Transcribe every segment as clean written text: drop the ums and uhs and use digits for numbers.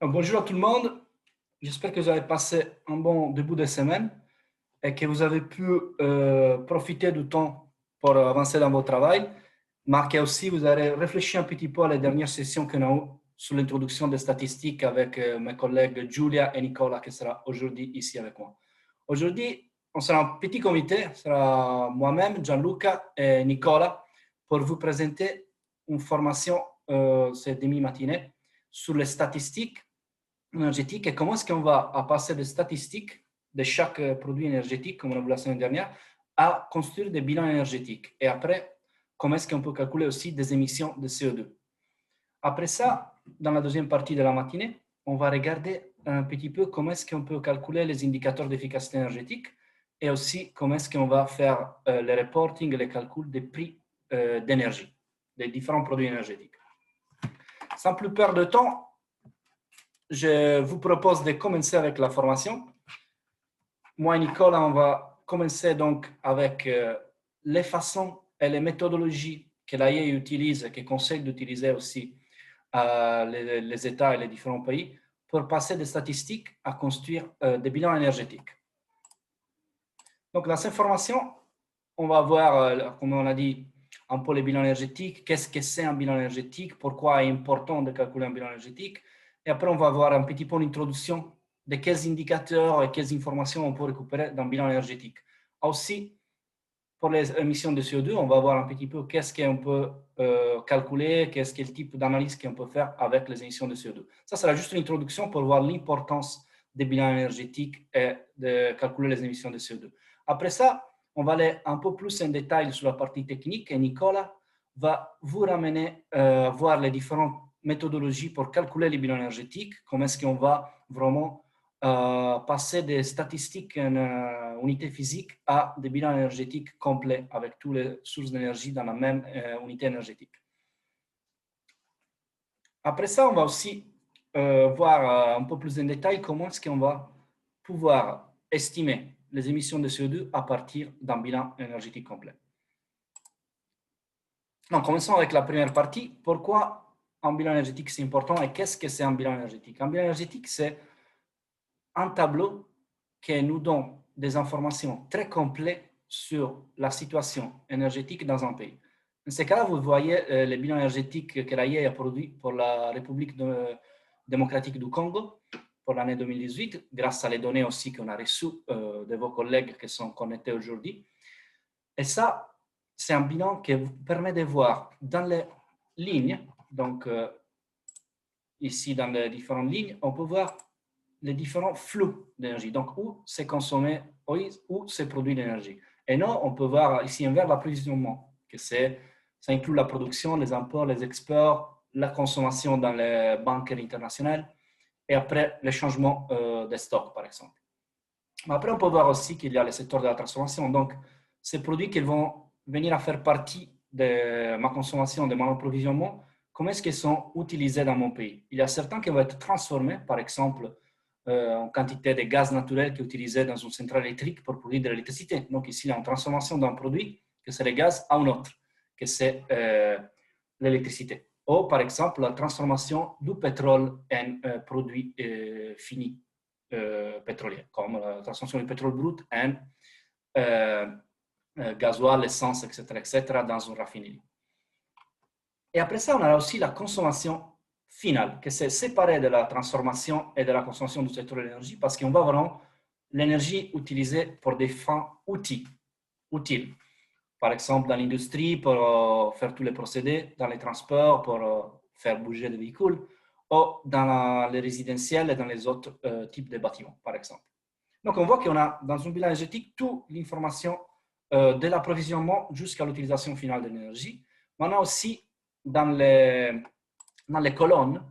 Bonjour à tout le monde. J'espère que vous avez passé un bon début de semaine et que vous avez pu profiter du temps pour avancer dans votre travail, mais que aussi vous avez réfléchi un petit peu à la dernière session qu'on a eue sur l'introduction des statistiques avec mes collègues Julia et Nicolas qui sera aujourd'hui ici avec moi. Aujourd'hui, on sera un petit comité, ce sera moi-même, Gianluca et Nicolas, pour vous présenter une formation cette demi-matinée sur les statistiques énergétique et comment est-ce qu'on va passer des statistiques de chaque produit énergétique, comme on a vu la semaine dernière, à construire des bilans énergétiques. Et après, comment est-ce qu'on peut calculer aussi des émissions de CO2. Après ça, dans la deuxième partie de la matinée, on va regarder un petit peu comment est-ce qu'on peut calculer les indicateurs d'efficacité énergétique et aussi comment est-ce qu'on va faire le reporting et les calculs des prix d'énergie, des différents produits énergétiques. Sans plus perdre de temps, je vous propose de commencer avec la formation. Moi et Nicolas, on va commencer donc avec les façons et les méthodologies que l'AIE utilise et que conseille d'utiliser aussi les États et les différents pays pour passer des statistiques à construire des bilans énergétiques. Donc, dans cette formation, on va voir, comme on a dit, un peu les bilans énergétiques, qu'est-ce que c'est un bilan énergétique, pourquoi il est important de calculer un bilan énergétique. Et après, on va voir un petit peu une introduction de quels indicateurs et quelles informations on peut récupérer dans le bilan énergétique. Aussi, pour les émissions de CO2, on va voir un petit peu qu'est-ce qu'on peut calculer, qu'est-ce que le type d'analyse qu'on peut faire avec les émissions de CO2. Ça sera juste une introduction pour voir l'importance des bilans énergétiques et de calculer les émissions de CO2. Après ça, on va aller un peu plus en détail sur la partie technique et Nicolas va vous ramener voir les différentes méthodologies pour calculer les bilans énergétiques, comment est-ce qu'on va vraiment passer des statistiques en unité physique à des bilans énergétiques complets avec toutes les sources d'énergie dans la même unité énergétique. Après ça, on va aussi voir un peu plus en détail comment est-ce qu'on va pouvoir estimer les émissions de CO2 à partir d'un bilan énergétique complet. Donc, commençons avec la première partie. Pourquoi un bilan énergétique c'est important et qu'est-ce que c'est un bilan énergétique? Un bilan énergétique, c'est un tableau qui nous donne des informations très complètes sur la situation énergétique dans un pays. Dans ce cas-là, vous voyez les bilans énergétiques que l'AIE a produit pour la République démocratique du Congo pour l'année 2018, grâce à les données aussi qu'on a reçues de vos collègues qui sont connectés aujourd'hui. Et ça, c'est un bilan qui vous permet de voir dans les lignes, donc ici dans les différentes lignes, on peut voir les différents flux d'énergie, donc où c'est consommé, où c'est produit l'énergie. Et non, on peut voir ici en vert l'approvisionnement, que ça inclut la production, les imports, les exports, la consommation dans les banques internationales, et après les changements des stocks, par exemple. Mais après, on peut voir aussi qu'il y a le secteur de la transformation, donc ces produits qui vont venir à faire partie de ma consommation, de mon approvisionnement, comment est-ce qu'ils sont utilisés dans mon pays? Il y a certains qui vont être transformés, par exemple, en quantité de gaz naturel qui est utilisé dans une centrale électrique pour produire de l'électricité. Donc ici, il y a une transformation d'un produit, que c'est le gaz, à un autre, que c'est l'électricité. Ou par exemple, la transformation du pétrole en produit fini pétrolier, comme la transformation du pétrole brut en gasoil, essence, etc., dans une raffinerie. Et après ça, on a aussi la consommation finale, qui c'est séparée de la transformation et de la consommation du secteur de l'énergie, parce qu'on va vraiment l'énergie utilisée pour des fins utiles. Par exemple, dans l'industrie, pour faire tous les procédés, dans les transports, pour faire bouger des véhicules, ou dans les résidentiels et dans les autres types de bâtiments, par exemple. Donc, on voit qu'on a dans un bilan énergétique toute l'information de l'approvisionnement jusqu'à l'utilisation finale de l'énergie. On a aussi dans les colonnes,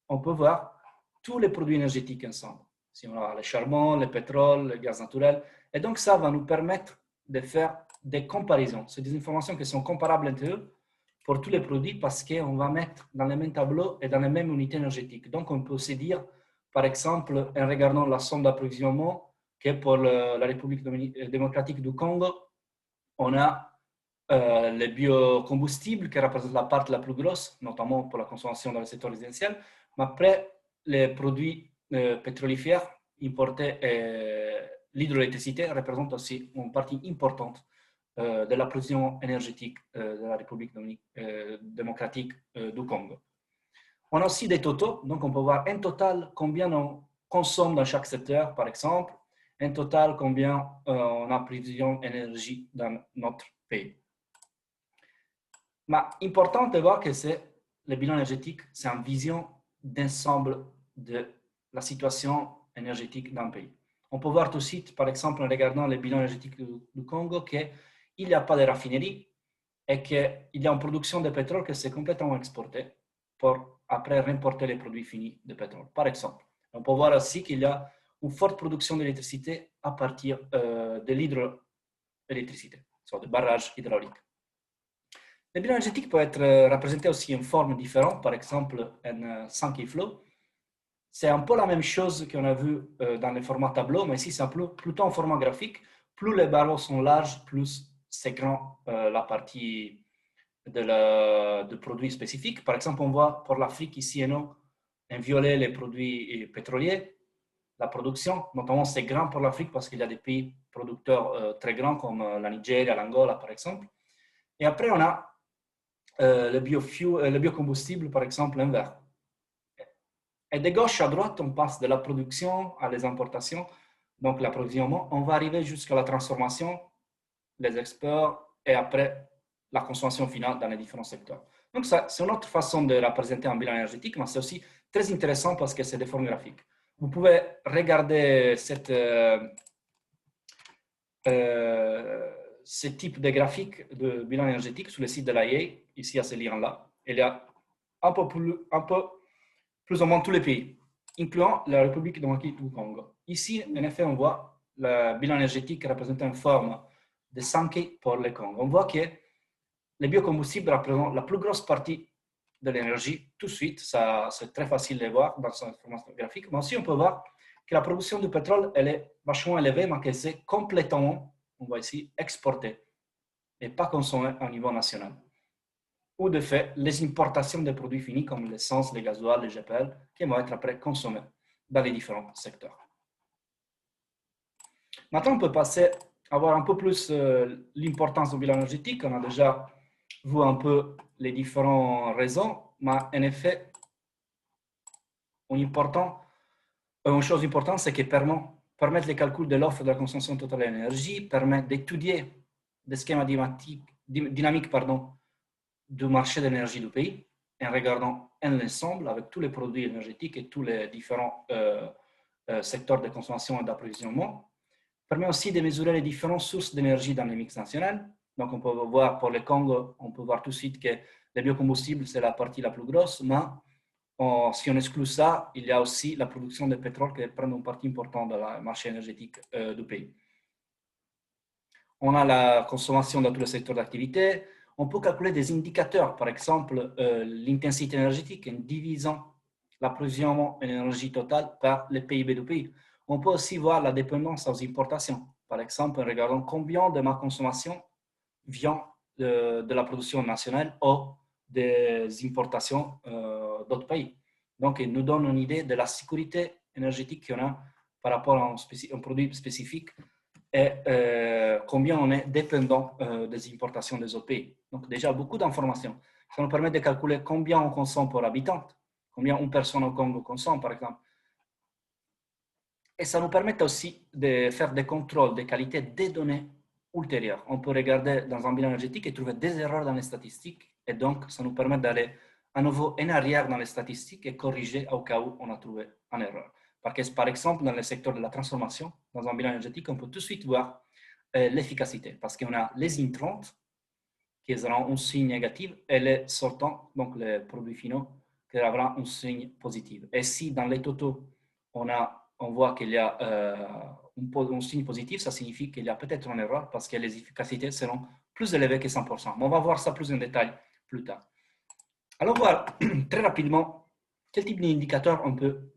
on peut voir tous les produits énergétiques ensemble. Si on a le charbon, le pétrole, le gaz naturel. Et donc, ça va nous permettre de faire des comparaisons. C'est des informations qui sont comparables entre eux pour tous les produits parce qu'on va mettre dans les mêmes tableaux et dans les mêmes unités énergétiques. Donc, on peut se dire, par exemple, en regardant la somme d'approvisionnement, que pour la République démocratique du Congo, on a les biocombustibles qui représentent la part la plus grosse, notamment pour la consommation dans le secteur résidentiel. Mais après, les produits pétrolifères importés, l'hydroélectricité représente aussi une partie importante de la production énergétique de la République démocratique du Congo. On a aussi des totaux, donc on peut voir un total combien on consomme dans chaque secteur, par exemple, un total combien on approvisionne énergie dans notre pays. Mais important de voir que le bilan énergétique, c'est une vision d'ensemble de la situation énergétique d'un pays. On peut voir tout de suite, par exemple, en regardant le bilan énergétique du Congo, qu'il n'y a pas de raffinerie et qu'il y a une production de pétrole qui s'est complètement exportée pour après remporter les produits finis de pétrole. Par exemple, on peut voir aussi qu'il y a une forte production d'électricité à partir de l'hydroélectricité, soit de barrages hydrauliques. Le bilan énergétique peut être représenté aussi en forme différente, par exemple en Sankey flow. C'est un peu la même chose qu'on a vu dans le format tableau, mais ici c'est plutôt en format graphique. Plus les barreaux sont larges, plus c'est grand la partie de produits spécifiques. Par exemple, on voit pour l'Afrique ici en violet les produits pétroliers, la production. Notamment, c'est grand pour l'Afrique parce qu'il y a des pays producteurs très grands comme la Nigeria, l'Angola, par exemple. Et après, on a le biocombustible, par exemple, en vert. Et de gauche à droite, on passe de la production à les importations, donc l'approvisionnement. On va arriver jusqu'à la transformation, les exports et après la consommation finale dans les différents secteurs. Donc, ça, c'est une autre façon de représenter un bilan énergétique, mais c'est aussi très intéressant parce que c'est des formes graphiques. Vous pouvez regarder ce type de graphique de bilan énergétique sur le site de l'AIA, ici à ce lien-là. Il y a un peu plus ou moins tous les pays, incluant la République démocratique du Congo. Ici, en effet, on voit le bilan énergétique représenté en forme de Sankey pour le Congo. On voit que les biocombustibles représentent la plus grosse partie de l'énergie. Tout de suite, c'est très facile de voir dans cette information graphique. Mais aussi, on peut voir que la production du pétrole, elle est vachement élevée, mais qu'elle s'est complètement, on voit ici, exportée et pas consommée au niveau national. Ou de fait, les importations de produits finis comme l'essence, les gasoil, les GPL, qui vont être après consommés dans les différents secteurs. Maintenant, on peut passer à voir un peu plus l'importance du bilan énergétique. On a déjà vu un peu les différentes raisons, mais en effet, une chose importante, c'est qu'elle permet les calculs de l'offre de la consommation totale d'énergie, permet d'étudier des schémas dynamiques du marché de l'énergie du pays en regardant un ensemble avec tous les produits énergétiques et tous les différents secteurs de consommation et d'approvisionnement. Permet aussi de mesurer les différentes sources d'énergie dans le mix national. Donc, on peut voir pour le Congo, on peut voir tout de suite que les biocombustibles, c'est la partie la plus grosse, mais si on exclut ça, il y a aussi la production de pétrole qui prend une partie importante dans le marché énergétique du pays. On a la consommation dans tous les secteurs d'activité. On peut calculer des indicateurs, par exemple l'intensité énergétique en divisant l'approvisionnement en énergie totale par le PIB du pays. On peut aussi voir la dépendance aux importations, par exemple en regardant combien de ma consommation vient de la production nationale ou des importations d'autres pays. Donc, il nous donne une idée de la sécurité énergétique qu'on a par rapport à un produit spécifique et combien on est dépendant des importations des autres pays. Donc, déjà, beaucoup d'informations. Ça nous permet de calculer combien on consomme par habitant, combien une personne au Congo consomme, par exemple. Et ça nous permet aussi de faire des contrôles de qualité des données ultérieures. On peut regarder dans un bilan énergétique et trouver des erreurs dans les statistiques. Et donc, ça nous permet d'aller à nouveau en arrière dans les statistiques et corriger au cas où on a trouvé une erreur. Parce que, par exemple, dans le secteur de la transformation, dans un bilan énergétique, on peut tout de suite voir l'efficacité. Parce qu'on a les intrants qui auront un signe négatif et les sortants, donc les produits finaux, qui auront un signe positif. Et si dans les totaux, on voit qu'il y a un signe positif, ça signifie qu'il y a peut-être une erreur parce que les efficacités seront plus élevées que 100%. Mais on va voir ça plus en détail plus tard. Allons voir très rapidement quel type d'indicateur on peut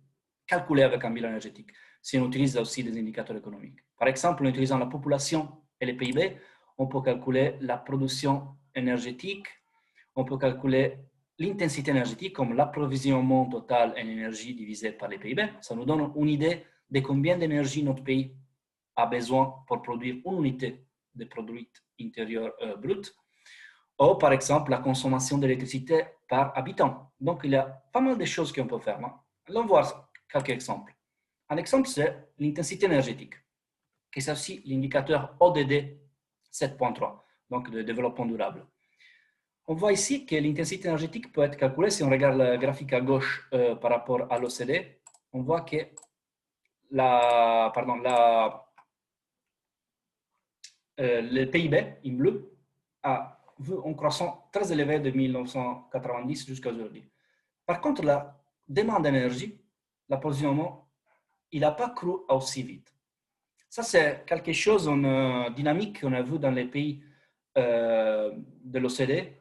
calculer avec un bilan énergétique si on utilise aussi des indicateurs économiques. Par exemple, en utilisant la population et le PIB, on peut calculer la production énergétique, on peut calculer l'intensité énergétique comme l'approvisionnement total en énergie divisé par les PIB. Ça nous donne une idée de combien d'énergie notre pays a besoin pour produire une unité de produit intérieur brut. Ou par exemple, la consommation d'électricité par habitant. Donc, il y a pas mal de choses qu'on peut faire. Allons voir quelques exemples. Un exemple, c'est l'intensité énergétique, qui est aussi l'indicateur ODD 7.3, donc de développement durable. On voit ici que l'intensité énergétique peut être calculée, si on regarde le graphique à gauche par rapport à l'OCDE, on voit que le PIB, en bleu, a vu un croissant très élevé de 1990 jusqu'à aujourd'hui. Par contre, la demande d'énergie, l'approvisionnement, il n'a pas cru aussi vite. Ça, c'est quelque chose, une dynamique qu'on a vu dans les pays de l'OCDE,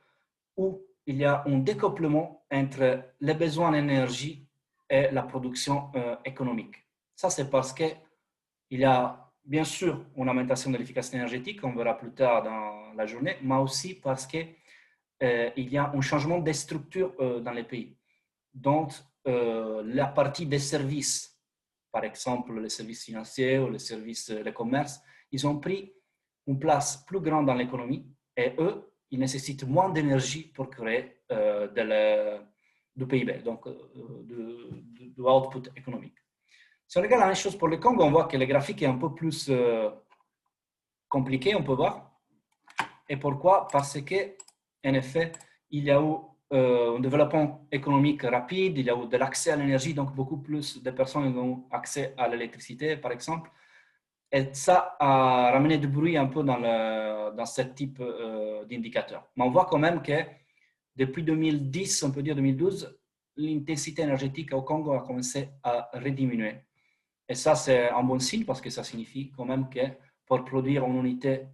où il y a un découplement entre les besoins d'énergie et la production économique. Ça, c'est parce qu'il y a bien sûr une augmentation de l'efficacité énergétique, on verra plus tard dans la journée, mais aussi parce qu'il y a un changement des structures dans les pays. Donc, la partie des services, par exemple les services financiers ou les services de commerce, ils ont pris une place plus grande dans l'économie et eux, ils nécessitent moins d'énergie pour créer du PIB, donc du output économique. Si on regarde la même chose pour le Congo, on voit que le graphique est un peu plus compliqué, on peut voir. Et pourquoi? Parce qu'en effet, il y a eu un développement économique rapide, il y a eu de l'accès à l'énergie, donc beaucoup plus de personnes ont accès à l'électricité, par exemple. Et ça a ramené du bruit un peu dans ce type d'indicateur. Mais on voit quand même que depuis 2010, on peut dire 2012, l'intensité énergétique au Congo a commencé à rediminuer. Et ça, c'est un bon signe parce que ça signifie quand même que pour produire une unité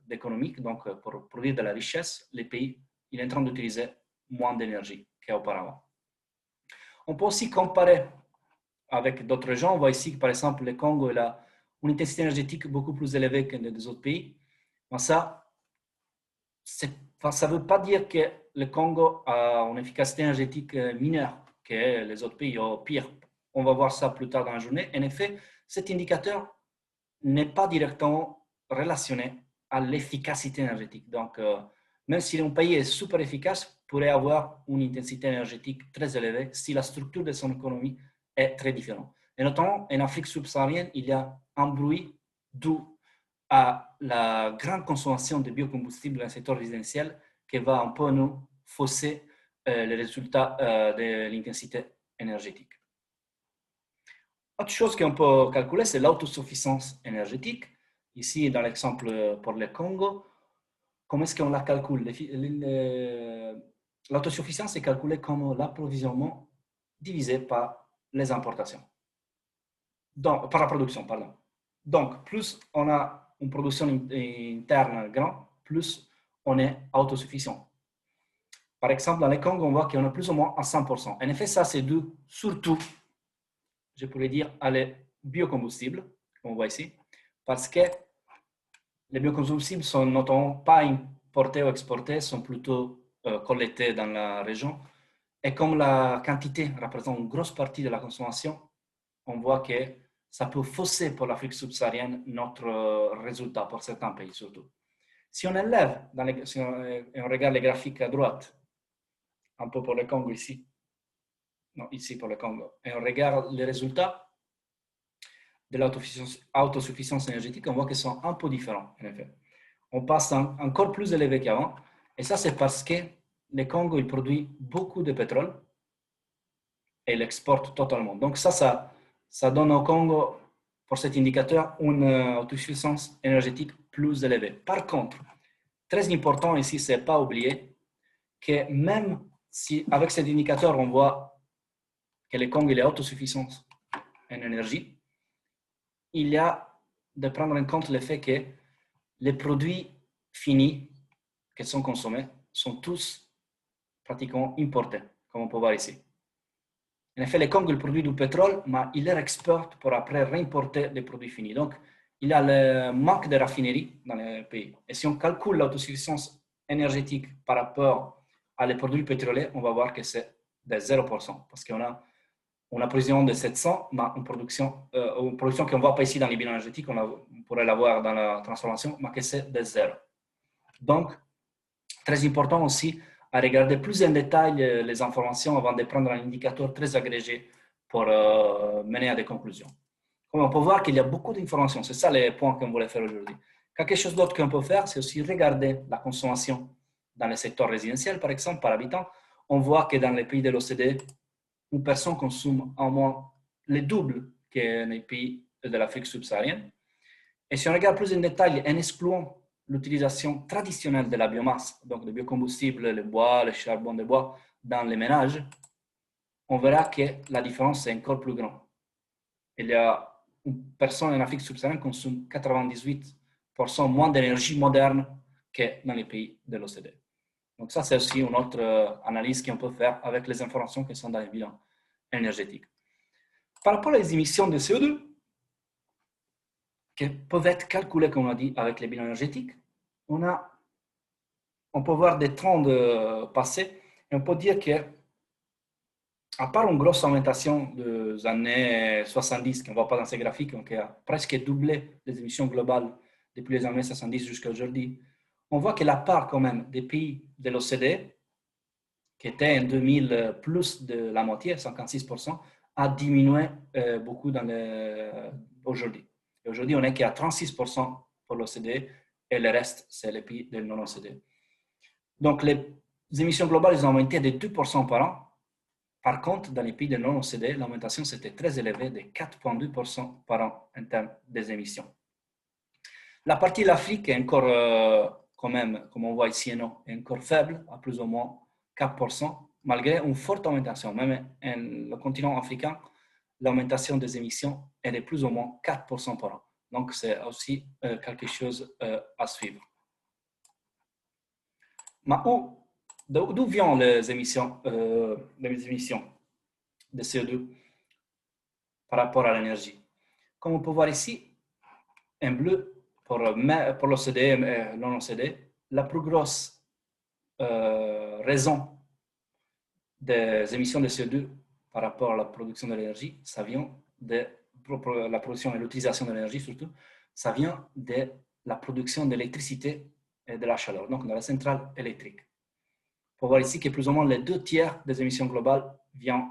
économique, donc pour produire de la richesse, les pays il est en train d'utiliser moins d'énergie qu'auparavant. On peut aussi comparer avec d'autres régions. On voit ici que, par exemple, le Congo a une intensité énergétique beaucoup plus élevée que les autres pays. Mais ça ne veut pas dire que le Congo a une efficacité énergétique mineure que les autres pays, ou pire. On va voir ça plus tard dans la journée. En effet, cet indicateur n'est pas directement relationné à l'efficacité énergétique. Donc, même si un pays est super efficace, pourrait avoir une intensité énergétique très élevée si la structure de son économie est très différente. Et notamment, en Afrique subsaharienne, il y a un bruit dû à la grande consommation de biocombustibles dans le secteur résidentiel qui va un peu nous fausser les résultats de l'intensité énergétique. Autre chose qu'on peut calculer, c'est l'autosuffisance énergétique. Ici, dans l'exemple pour le Congo, comment est-ce qu'on la calcule? L'autosuffisance est calculée comme l'approvisionnement divisé par les importations. Donc, par la production, pardon. Donc, plus on a une production interne grande, plus on est autosuffisant. Par exemple, dans le Congo, on voit qu'on est plus ou moins à 100%. En effet, ça, c'est dû surtout, je pourrais dire, à les biocombustibles, comme on voit ici, parce que les biocombustibles sont notamment pas importés ou exportés, sont plutôt collectés dans la région. Et comme la quantité représente une grosse partie de la consommation, on voit que ça peut fausser pour l'Afrique subsaharienne notre résultat pour certains pays surtout. Si on enlève, si on regarde les graphiques à droite, un peu pour le Congo ici, non, ici pour le Congo, et on regarde les résultats de l'autosuffisance énergétique, on voit qu'ils sont un peu différents, en effet. On passe encore plus élevé qu'avant, et ça c'est parce que le Congo il produit beaucoup de pétrole et l'exporte totalement. Donc ça donne au Congo, pour cet indicateur, une autosuffisance énergétique plus élevée. Par contre, très important ici, c'est pas oublier que même si avec cet indicateur, on voit que le Congo il est autosuffisant en énergie, il y a de prendre en compte le fait que les produits finis qui sont consommés sont tous pratiquement importés, comme on peut voir ici. En effet, le Congo il produit du pétrole, mais il les exporte pour après réimporter les produits finis. Donc, il y a le manque de raffineries dans le pays. Et si on calcule l'autosuffisance énergétique par rapport à les produits pétroliers, on va voir que c'est de 0%, parce qu'on a une approvisionnement de 700, mais une production qu'on ne voit pas ici dans les bilans énergétiques, on pourrait l'avoir dans la transformation, mais que c'est de 0. Donc, très important aussi à regarder plus en détail les informations avant de prendre un indicateur très agrégé pour mener à des conclusions. Comme on peut voir qu'il y a beaucoup d'informations, c'est ça les points qu'on voulait faire aujourd'hui. Quelque chose d'autre qu'on peut faire, c'est aussi regarder la consommation dans le secteur résidentiel, par exemple, par habitant. On voit que dans les pays de l'OCDE, une personne consomme au moins le double que dans les pays de l'Afrique subsaharienne. Et si on regarde plus en détail, en excluant l'utilisation traditionnelle de la biomasse, donc le biocombustible, le bois, le charbon de bois, dans les ménages, on verra que la différence est encore plus grande. Il y a une personne en Afrique subsaharienne qui consomme 98% moins d'énergie moderne que dans les pays de l'OCDE. Donc ça, c'est aussi une autre analyse qu'on peut faire avec les informations qui sont dans les bilans énergétiques. Par rapport aux émissions de CO2, qui peuvent être calculées, comme on a dit, avec les bilans énergétiques, on peut voir des trends passés et on peut dire que, à part une grosse augmentation des années 70, qu'on ne voit pas dans ces graphiques, qui a presque doublé les émissions globales depuis les années 70 jusqu'à aujourd'hui, on voit que la part quand même des pays de l'OCDE, qui était en 2000 plus de la moitié, 56%, a diminué beaucoup aujourd'hui. Aujourd'hui, on est qu'à 36% pour l'OCDE et le reste, c'est les pays de non-OCDE. Donc, les émissions globales ont augmenté de 2% par an. Par contre, dans les pays de non-OCDE, l'augmentation c'était très élevée de 4,2% par an en termes des émissions. La partie de l'Afrique est encore, quand même, comme on voit ici, est encore faible, à plus ou moins 4%, malgré une forte augmentation. Même en le continent africain, l'augmentation des émissions est de plus ou moins 4% par an. Donc, c'est aussi quelque chose à suivre. Mais d'où viennent les émissions de CO2 par rapport à l'énergie? Comme on peut voir ici, en bleu, pour l'OCDE et non-OCDE, la plus grosse raison des émissions de CO2 par rapport à la production de l'énergie, ça vient de la production et l'utilisation de l'énergie surtout, ça vient de la production d'électricité et de la chaleur, donc de la centrale électrique. On peut voir ici que plus ou moins les 2/3 des émissions globales viennent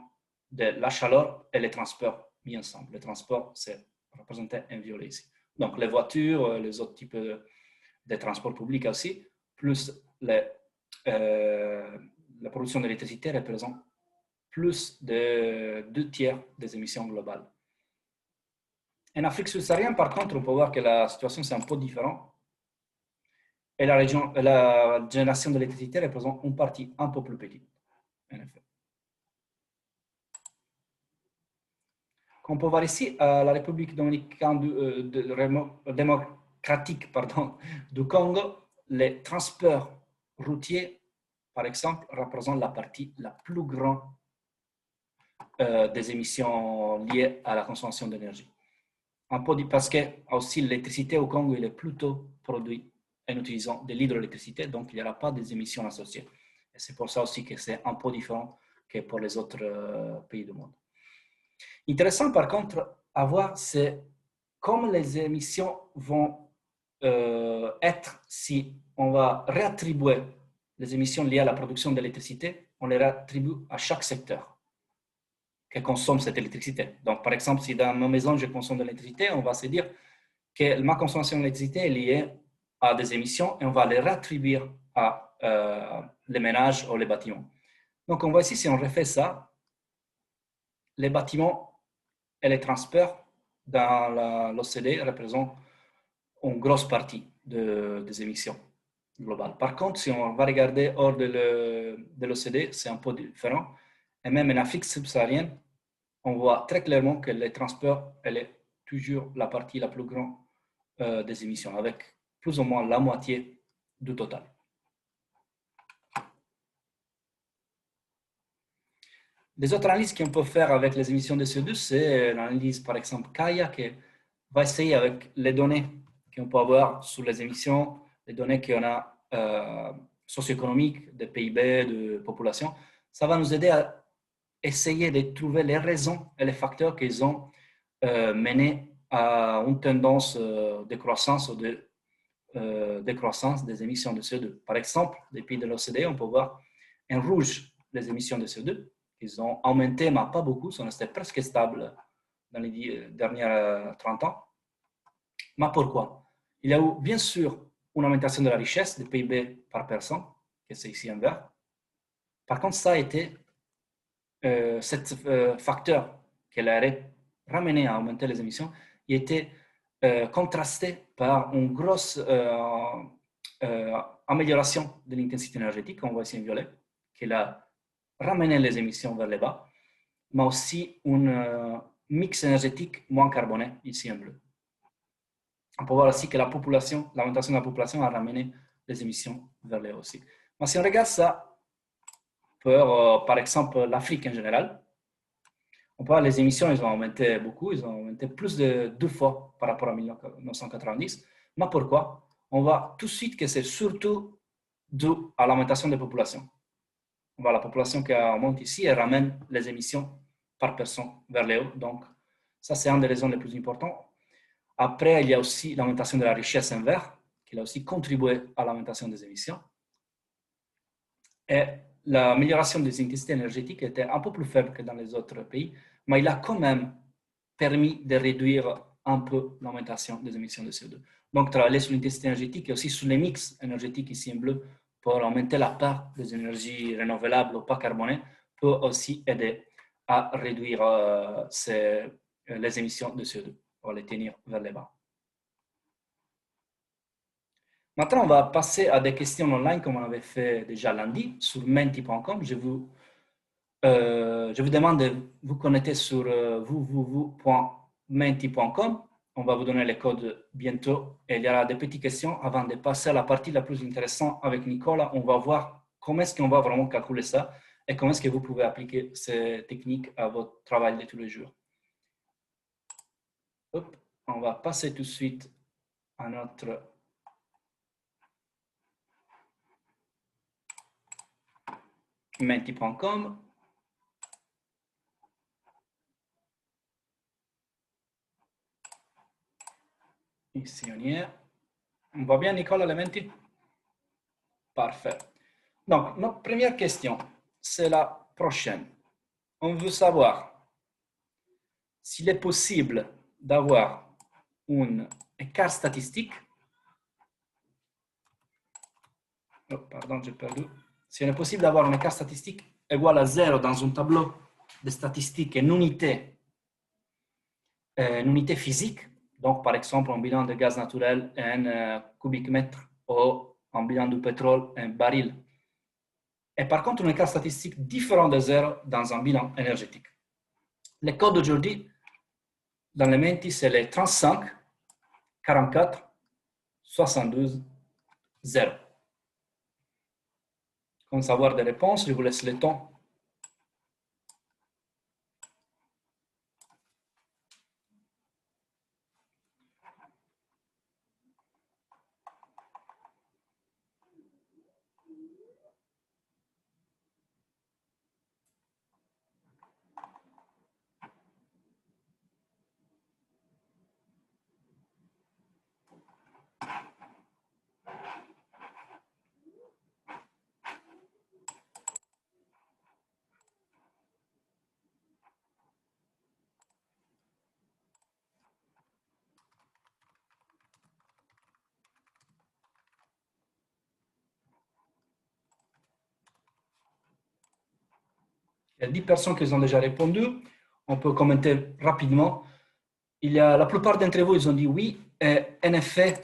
de la chaleur et les transports mis ensemble. Les transports, c'est représenté en violet ici. Donc les voitures, les autres types de transports publics aussi, plus la production d'électricité représente plus de 2/3 des émissions globales. En Afrique subsaharienne, par contre, on peut voir que la situation c'est un peu différente. Et la génération d'électricité représente une partie un peu plus petite, en effet. Comme on peut voir ici, la République démocratique du Congo, les transports routiers, par exemple, représentent la partie la plus grande des émissions liées à la consommation d'énergie. Parce que aussi l'électricité au Congo il est plutôt produite en utilisant de l'hydroélectricité, donc il n'y aura pas des émissions associées. Et c'est pour ça aussi que c'est un peu différent que pour les autres pays du monde. Intéressant par contre à voir, c'est comment les émissions vont être si on va réattribuer les émissions liées à la production d'électricité, on les réattribue à chaque secteur qui consomme cette électricité. Donc, par exemple, si dans ma maison, je consomme de l'électricité, on va se dire que ma consommation d'électricité est liée à des émissions et on va les réattribuer à les ménages ou les bâtiments. Donc, on voit ici, si on refait ça, les bâtiments et les transports dans l'OCDE représentent une grosse partie des émissions globales. Par contre, si on va regarder hors de l'OCDE, c'est un peu différent. Et même en Afrique subsaharienne, on voit très clairement que les transports, elle est toujours la partie la plus grande des émissions, avec plus ou moins la moitié du total. Les autres analyses qu'on peut faire avec les émissions de CO2, c'est l'analyse, par exemple, Kaya, qui va essayer avec les données qu'on peut avoir sur les émissions, les données qu'on a socio-économique, de PIB, de population, ça va nous aider à essayer de trouver les raisons et les facteurs qui ont mené à une tendance de croissance ou de décroissance des émissions de CO2. Par exemple, les pays de l'OCDE, on peut voir en rouge les émissions de CO2. Ils ont augmenté, mais pas beaucoup, sont restés presque stables dans les dernières 30 ans. Mais pourquoi? Il y a eu bien sûr une augmentation de la richesse, du PIB par personne, que c'est ici en vert. Par contre, ça a été ce facteur qui a ramené à augmenter les émissions, il était contrasté par une grosse amélioration de l'intensité énergétique, on voit ici en violet, qui a ramené les émissions vers le bas, mais aussi un mix énergétique moins carboné, ici en bleu. On peut voir aussi que l'augmentation de la population a ramené les émissions vers le haut aussi. Mais si on regarde ça pour, par exemple, l'Afrique en général, on peut voir les émissions, ils ont augmenté beaucoup, ils ont augmenté plus de 2 fois par rapport à 1990. Mais pourquoi? On voit tout de suite que c'est surtout dû à l'augmentation des populations. On voit la population qui augmente ici et ramène les émissions par personne vers le haut. Donc, ça, c'est une des raisons les plus importantes. Après, il y a aussi l'augmentation de la richesse en vert, qui a aussi contribué à l'augmentation des émissions. Et l'amélioration des intensités énergétiques était un peu plus faible que dans les autres pays, mais il a quand même permis de réduire un peu l'augmentation des émissions de CO2. Donc, travailler sur l'intensité énergétique et aussi sur les mix énergétiques ici en bleu pour augmenter la part des énergies renouvelables ou pas carbonées peut aussi aider à réduire les émissions de CO2 pour les tenir vers le bas. Maintenant, on va passer à des questions online comme on avait fait déjà lundi sur menti.com. Je vous demande de vous connecter sur www.menti.com. On va vous donner les codes bientôt et il y aura des petites questions avant de passer à la partie la plus intéressante avec Nicolas. On va voir comment est-ce qu'on va vraiment calculer ça et comment est-ce que vous pouvez appliquer ces techniques à votre travail de tous les jours. Hop, on va passer tout de suite à notre menti.com. Ici, on y est. On va bien, Nicolas, les menti? Parfait. Donc, notre première question, c'est la prochaine. On veut savoir s'il est possible d'avoir un écart statistique. Oh, pardon, j'ai perdu. S'il est possible d'avoir un écart statistique égal à 0 dans un tableau de statistiques en unité physique, donc par exemple un bilan de gaz naturel en cubic mètre ou un bilan du pétrole en baril. Et par contre, un écart statistique différent de 0 dans un bilan énergétique. Le code d'aujourd'hui, dans les menti, c'est les 35, 44, 72, 0. Comme savoir des réponses, je vous laisse le temps. Il y a 10 personnes qui ont déjà répondu. On peut commenter rapidement. La plupart d'entre vous, ils ont dit oui. Et en effet,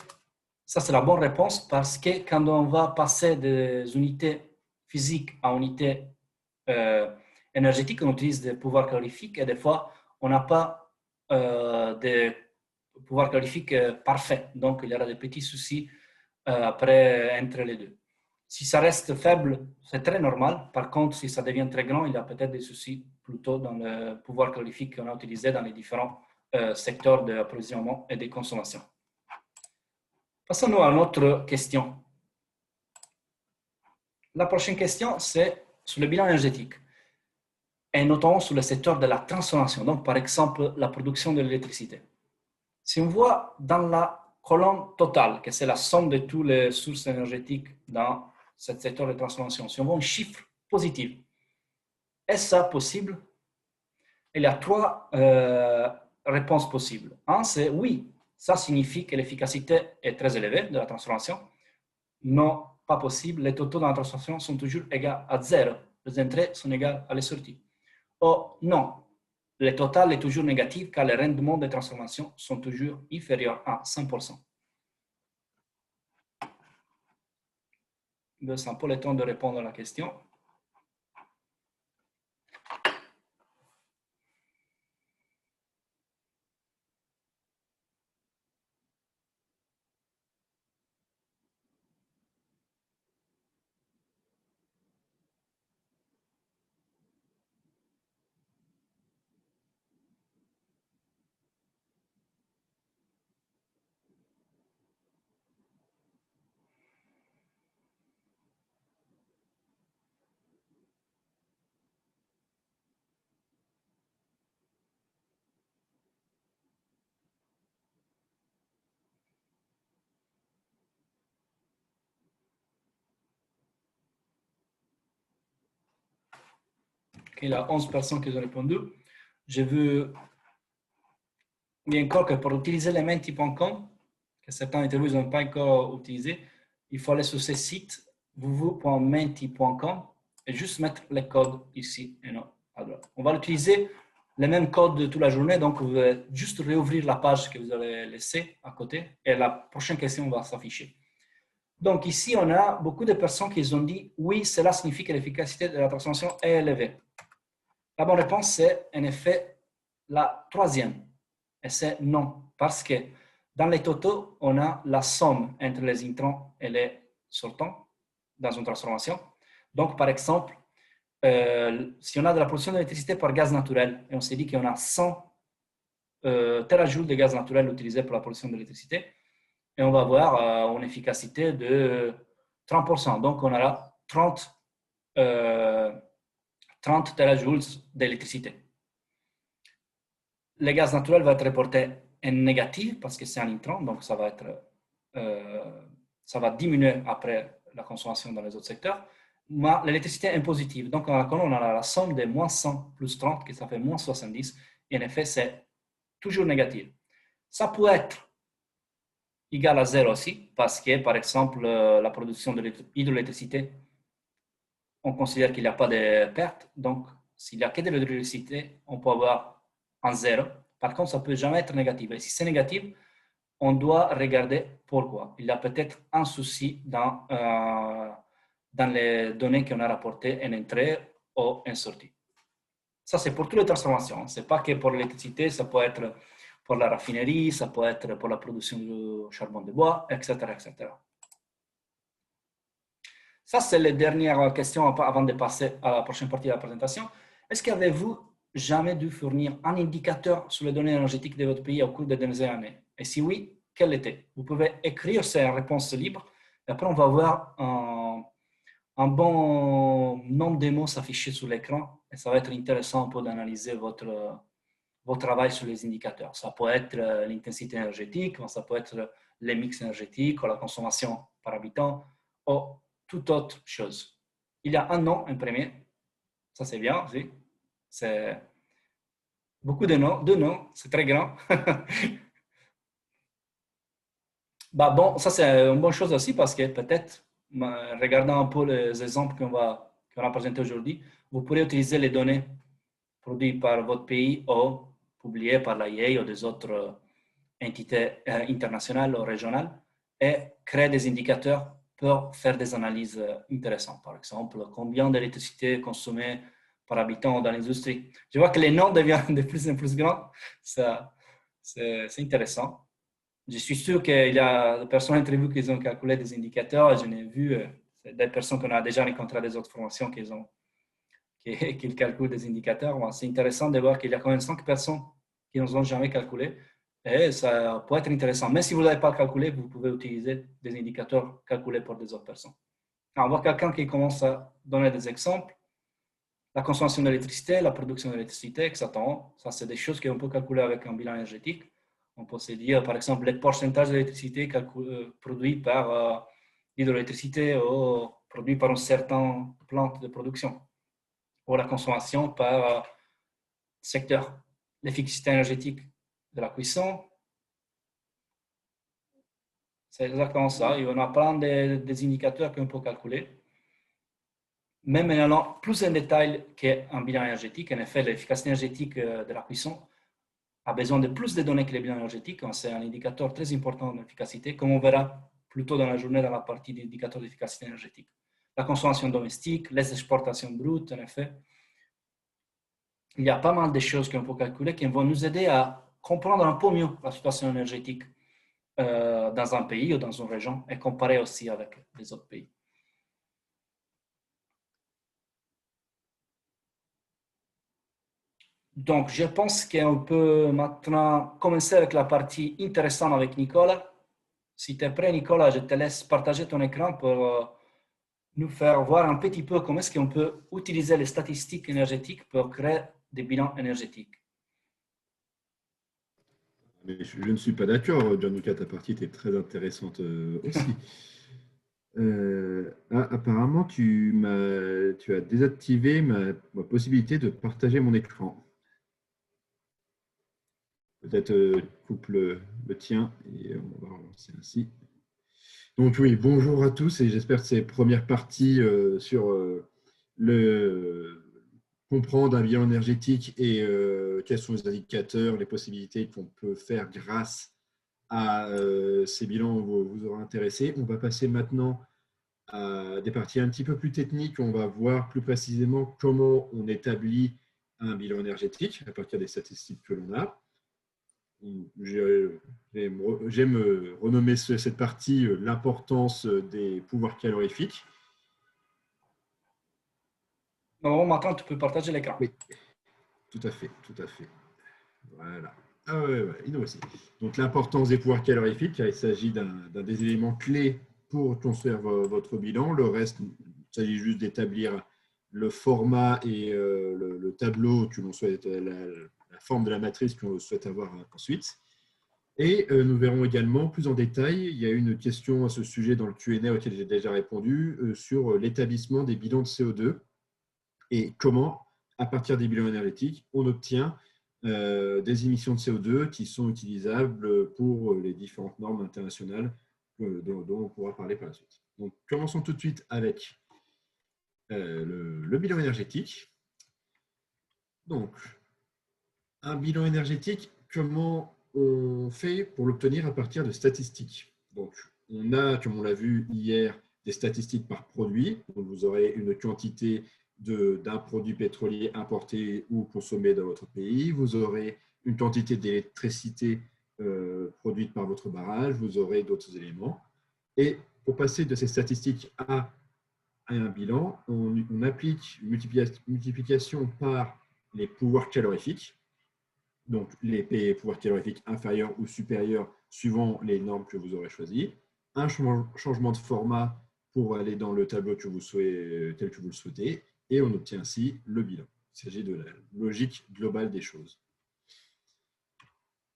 ça c'est la bonne réponse parce que quand on va passer des unités physiques à unités énergétiques, on utilise des pouvoirs calorifiques et des fois, on n'a pas de pouvoir calorifique parfait. Donc, il y aura des petits soucis après entre les deux. Si ça reste faible, c'est très normal. Par contre, si ça devient très grand, il y a peut-être des soucis plutôt dans le pouvoir calorifique qu'on a utilisé dans les différents secteurs d'approvisionnement et de consommation. Passons-nous à notre question. La prochaine question, c'est sur le bilan énergétique et notamment sur le secteur de la transformation, donc par exemple la production de l'électricité. Si on voit dans la colonne totale, que c'est la somme de toutes les sources énergétiques dans ce secteur de transformation, si on voit un chiffre positif, est-ce ça possible? Il y a trois réponses possibles. Un, c'est oui, ça signifie que l'efficacité est très élevée de la transformation. Non, pas possible. Les totaux dans la transformation sont toujours égaux à zéro. Les entrées sont égales à les sorties. Oh non, le total est toujours négatif car les rendements de transformation sont toujours inférieurs à 100%. Je sens pas le temps de répondre à la question. Il y a 11 personnes qui ont répondu. Je veux bien encore que pour utiliser les menti.com, que certains d'entre vous n'ont pas encore utilisé, il faut aller sur ce site www.menti.com et juste mettre les codes ici et non à droite. On va utiliser les mêmes codes de toute la journée, donc vous allez juste réouvrir la page que vous avez laissée à côté et la prochaine question va s'afficher. Donc ici, on a beaucoup de personnes qui ont dit oui, cela signifie que l'efficacité de la transformation est élevée. La bonne réponse, c'est en effet la troisième. Et c'est non, parce que dans les totaux, on a la somme entre les entrants et les sortants dans une transformation. Donc, par exemple, si on a de la production d'électricité par gaz naturel, et on s'est dit qu'on a 100 terajoules de gaz naturel utilisés pour la production d'électricité, et on va avoir une efficacité de 30%. Donc, on aura 30 terajoules d'électricité. Le gaz naturel va être reporté en négatif parce que c'est un intrant, donc ça va diminuer après la consommation dans les autres secteurs. Mais l'électricité est positive, donc on a la somme de moins 100 plus 30, qui ça fait moins 70, et en effet, c'est toujours négatif. Ça peut être égal à zéro aussi, parce que, par exemple, la production de l'hydroélectricité, on considère qu'il n'y a pas de perte, donc s'il n'y a que de l'hydroélectricité, on peut avoir un zéro. Par contre, ça ne peut jamais être négatif. Et si c'est négatif, on doit regarder pourquoi. Il y a peut-être un souci dans les données qu'on a rapportées en entrée ou en sortie. Ça, c'est pour toutes les transformations. Ce n'est pas que pour l'électricité, ça peut être pour la raffinerie, ça peut être pour la production de charbon de bois, etc., etc. Ça, c'est les dernières questions avant de passer à la prochaine partie de la présentation. Est-ce qu'avez-vous jamais dû fournir un indicateur sur les données énergétiques de votre pays au cours des dernières années? Et si oui, quel était? Vous pouvez écrire ces réponses libres et après on va voir un bon nombre de mots s'afficher sur l'écran et ça va être intéressant un peu d'analyser votre travail sur les indicateurs. Ça peut être l'intensité énergétique, ça peut être les mix énergétiques ou la consommation par habitant ou toute autre chose. Il y a un nom en premier, ça c'est bien, oui. C'est beaucoup de noms, c'est très grand. Bah bon, ça c'est une bonne chose aussi parce que peut-être, regardant un peu les exemples qu'on va présenter aujourd'hui, vous pourrez utiliser les données produites par votre pays ou publiées par l'IEA ou des autres entités internationales ou régionales et créer des indicateurs pour faire des analyses intéressantes. Par exemple, combien d'électricité consommée par habitant dans l'industrie. Je vois que les noms deviennent de plus en plus grands. C'est intéressant. Je suis sûr qu'il y a des personnes interviewées qui ont calculé des indicateurs. Je n'ai vu des personnes qu'on a déjà rencontrées à des autres formations qui calculent des indicateurs. C'est intéressant de voir qu'il y a quand même 5 personnes qui n'ont jamais calculé. Et ça peut être intéressant. Même si vous n'avez pas calculé, vous pouvez utiliser des indicateurs calculés pour des autres personnes. Alors, on voit quelqu'un qui commence à donner des exemples. La consommation d'électricité, la production d'électricité, etc. Ça, c'est des choses qu'on peut calculer avec un bilan énergétique. On peut se dire, par exemple, le pourcentage d'électricité produit par l'hydroélectricité ou produit par une certaine plante de production, ou la consommation par secteur. L'efficacité énergétique de la cuisson, c'est exactement ça. Il y en a plein des indicateurs qu'on peut calculer. Même en allant plus en détail qu'un bilan énergétique, en effet, l'efficacité énergétique de la cuisson a besoin de plus de données que les bilans énergétiques. C'est un indicateur très important d'efficacité, comme on verra plus tôt dans la journée dans la partie d'indicateurs d'efficacité énergétique. La consommation domestique, les exportations brutes, en effet. Il y a pas mal de choses qu'on peut calculer qui vont nous aider à comprendre un peu mieux la situation énergétique dans un pays ou dans une région et comparer aussi avec les autres pays. Donc, je pense qu'on peut maintenant commencer avec la partie intéressante avec Nicolas. Si tu es prêt, Nicolas, je te laisse partager ton écran pour nous faire voir un petit peu comment est-ce qu'on peut utiliser les statistiques énergétiques pour créer des bilans énergétiques. Mais je ne suis pas d'accord, Gianluca, ta partie était très intéressante aussi. Apparemment, tu as désactivé ma possibilité de partager mon écran. Peut-être coupe le tien et on va relancer ainsi. Donc oui, bonjour à tous et j'espère que ces premières parties sur le comprendre un bilan énergétique et quels sont les indicateurs, les possibilités qu'on peut faire grâce à ces bilans vous aura intéressé. On va passer maintenant à des parties un petit peu plus techniques. On va voir plus précisément comment on établit un bilan énergétique à partir des statistiques que l'on a. J'aime renommer cette partie l'importance des pouvoirs calorifiques. Bon, maintenant, tu peux partager l'écran. Oui, tout à fait, tout à fait. Voilà. Ah ouais, ouais, nous aussi. Donc l'importance des pouvoirs calorifiques, il s'agit d'un des éléments clés pour construire votre bilan. Le reste, il s'agit juste d'établir le format et le tableau que l'on souhaite, la forme de la matrice que l'on souhaite avoir ensuite. Et nous verrons également plus en détail, il y a une question à ce sujet dans le Q&A auquel j'ai déjà répondu, sur l'établissement des bilans de CO2 et comment, à partir des bilans énergétiques, on obtient des émissions de CO2 qui sont utilisables pour les différentes normes internationales dont on pourra parler par la suite. Donc, commençons tout de suite avec le bilan énergétique. Donc, un bilan énergétique, comment on fait pour l'obtenir à partir de statistiques? Donc, on a, comme on l'a vu hier, des statistiques par produit. Donc, vous aurez une quantité d'un produit pétrolier importé ou consommé dans votre pays. Vous aurez une quantité d'électricité produite par votre barrage. Vous aurez d'autres éléments. Et pour passer de ces statistiques à un bilan, on applique une multiplication par les pouvoirs calorifiques. Donc, les pouvoirs calorifiques inférieurs ou supérieurs suivant les normes que vous aurez choisies. Un changement de format pour aller dans le tableau tel que vous le souhaitez. Et on obtient ainsi le bilan. Il s'agit de la logique globale des choses.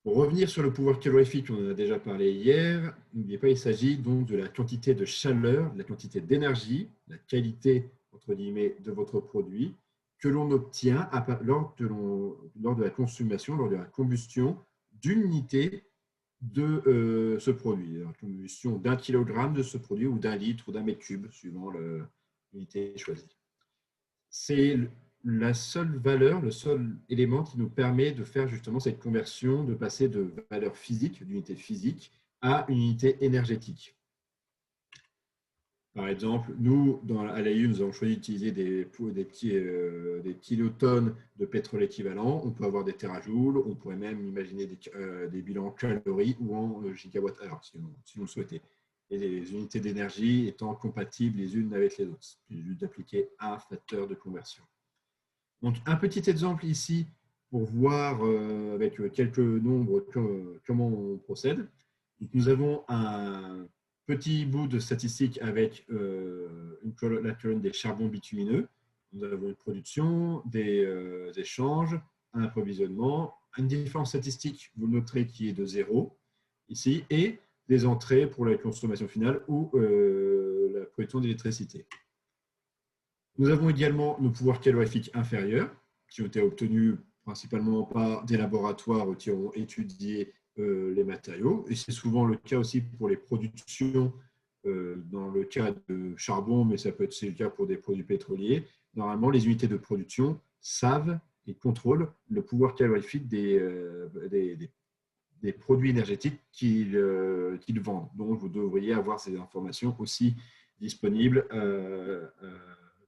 Pour revenir sur le pouvoir calorifique, on en a déjà parlé hier. N'oubliez pas, il s'agit donc de la quantité de chaleur, de la quantité d'énergie, la qualité, entre guillemets, de votre produit que l'on obtient lors de la consommation, lors de la combustion d'une unité de ce produit. La combustion d'un kilogramme de ce produit ou d'un litre ou d'un mètre cube, suivant l'unité choisie. C'est la seule valeur, le seul élément qui nous permet de faire justement cette conversion, de passer de valeur physique, d'unité physique, à une unité énergétique. Par exemple, nous, à l'AIU, nous avons choisi d'utiliser des kilotonnes de pétrole équivalent. On peut avoir des terajoules, on pourrait même imaginer des bilans en calories ou en gigawattheure, si on le souhaitait. Et les unités d'énergie étant compatibles les unes avec les autres. Il suffit juste d'appliquer un facteur de conversion. Donc, un petit exemple ici pour voir avec quelques nombres comment on procède. Donc, nous avons un petit bout de statistique avec la colonne des charbons bitumineux. Nous avons une production, des échanges, un approvisionnement, une différence statistique, vous noterez qui est de 0 ici, et des entrées pour la consommation finale ou la production d'électricité. Nous avons également nos pouvoirs calorifiques inférieurs qui ont été obtenus principalement par des laboratoires qui ont étudié les matériaux. Et c'est souvent le cas aussi pour les productions, dans le cas de charbon, mais ça peut être le cas pour des produits pétroliers. Normalement, les unités de production savent et contrôlent le pouvoir calorifique des produits énergétiques qu'ils vendent. Donc, vous devriez avoir ces informations aussi disponibles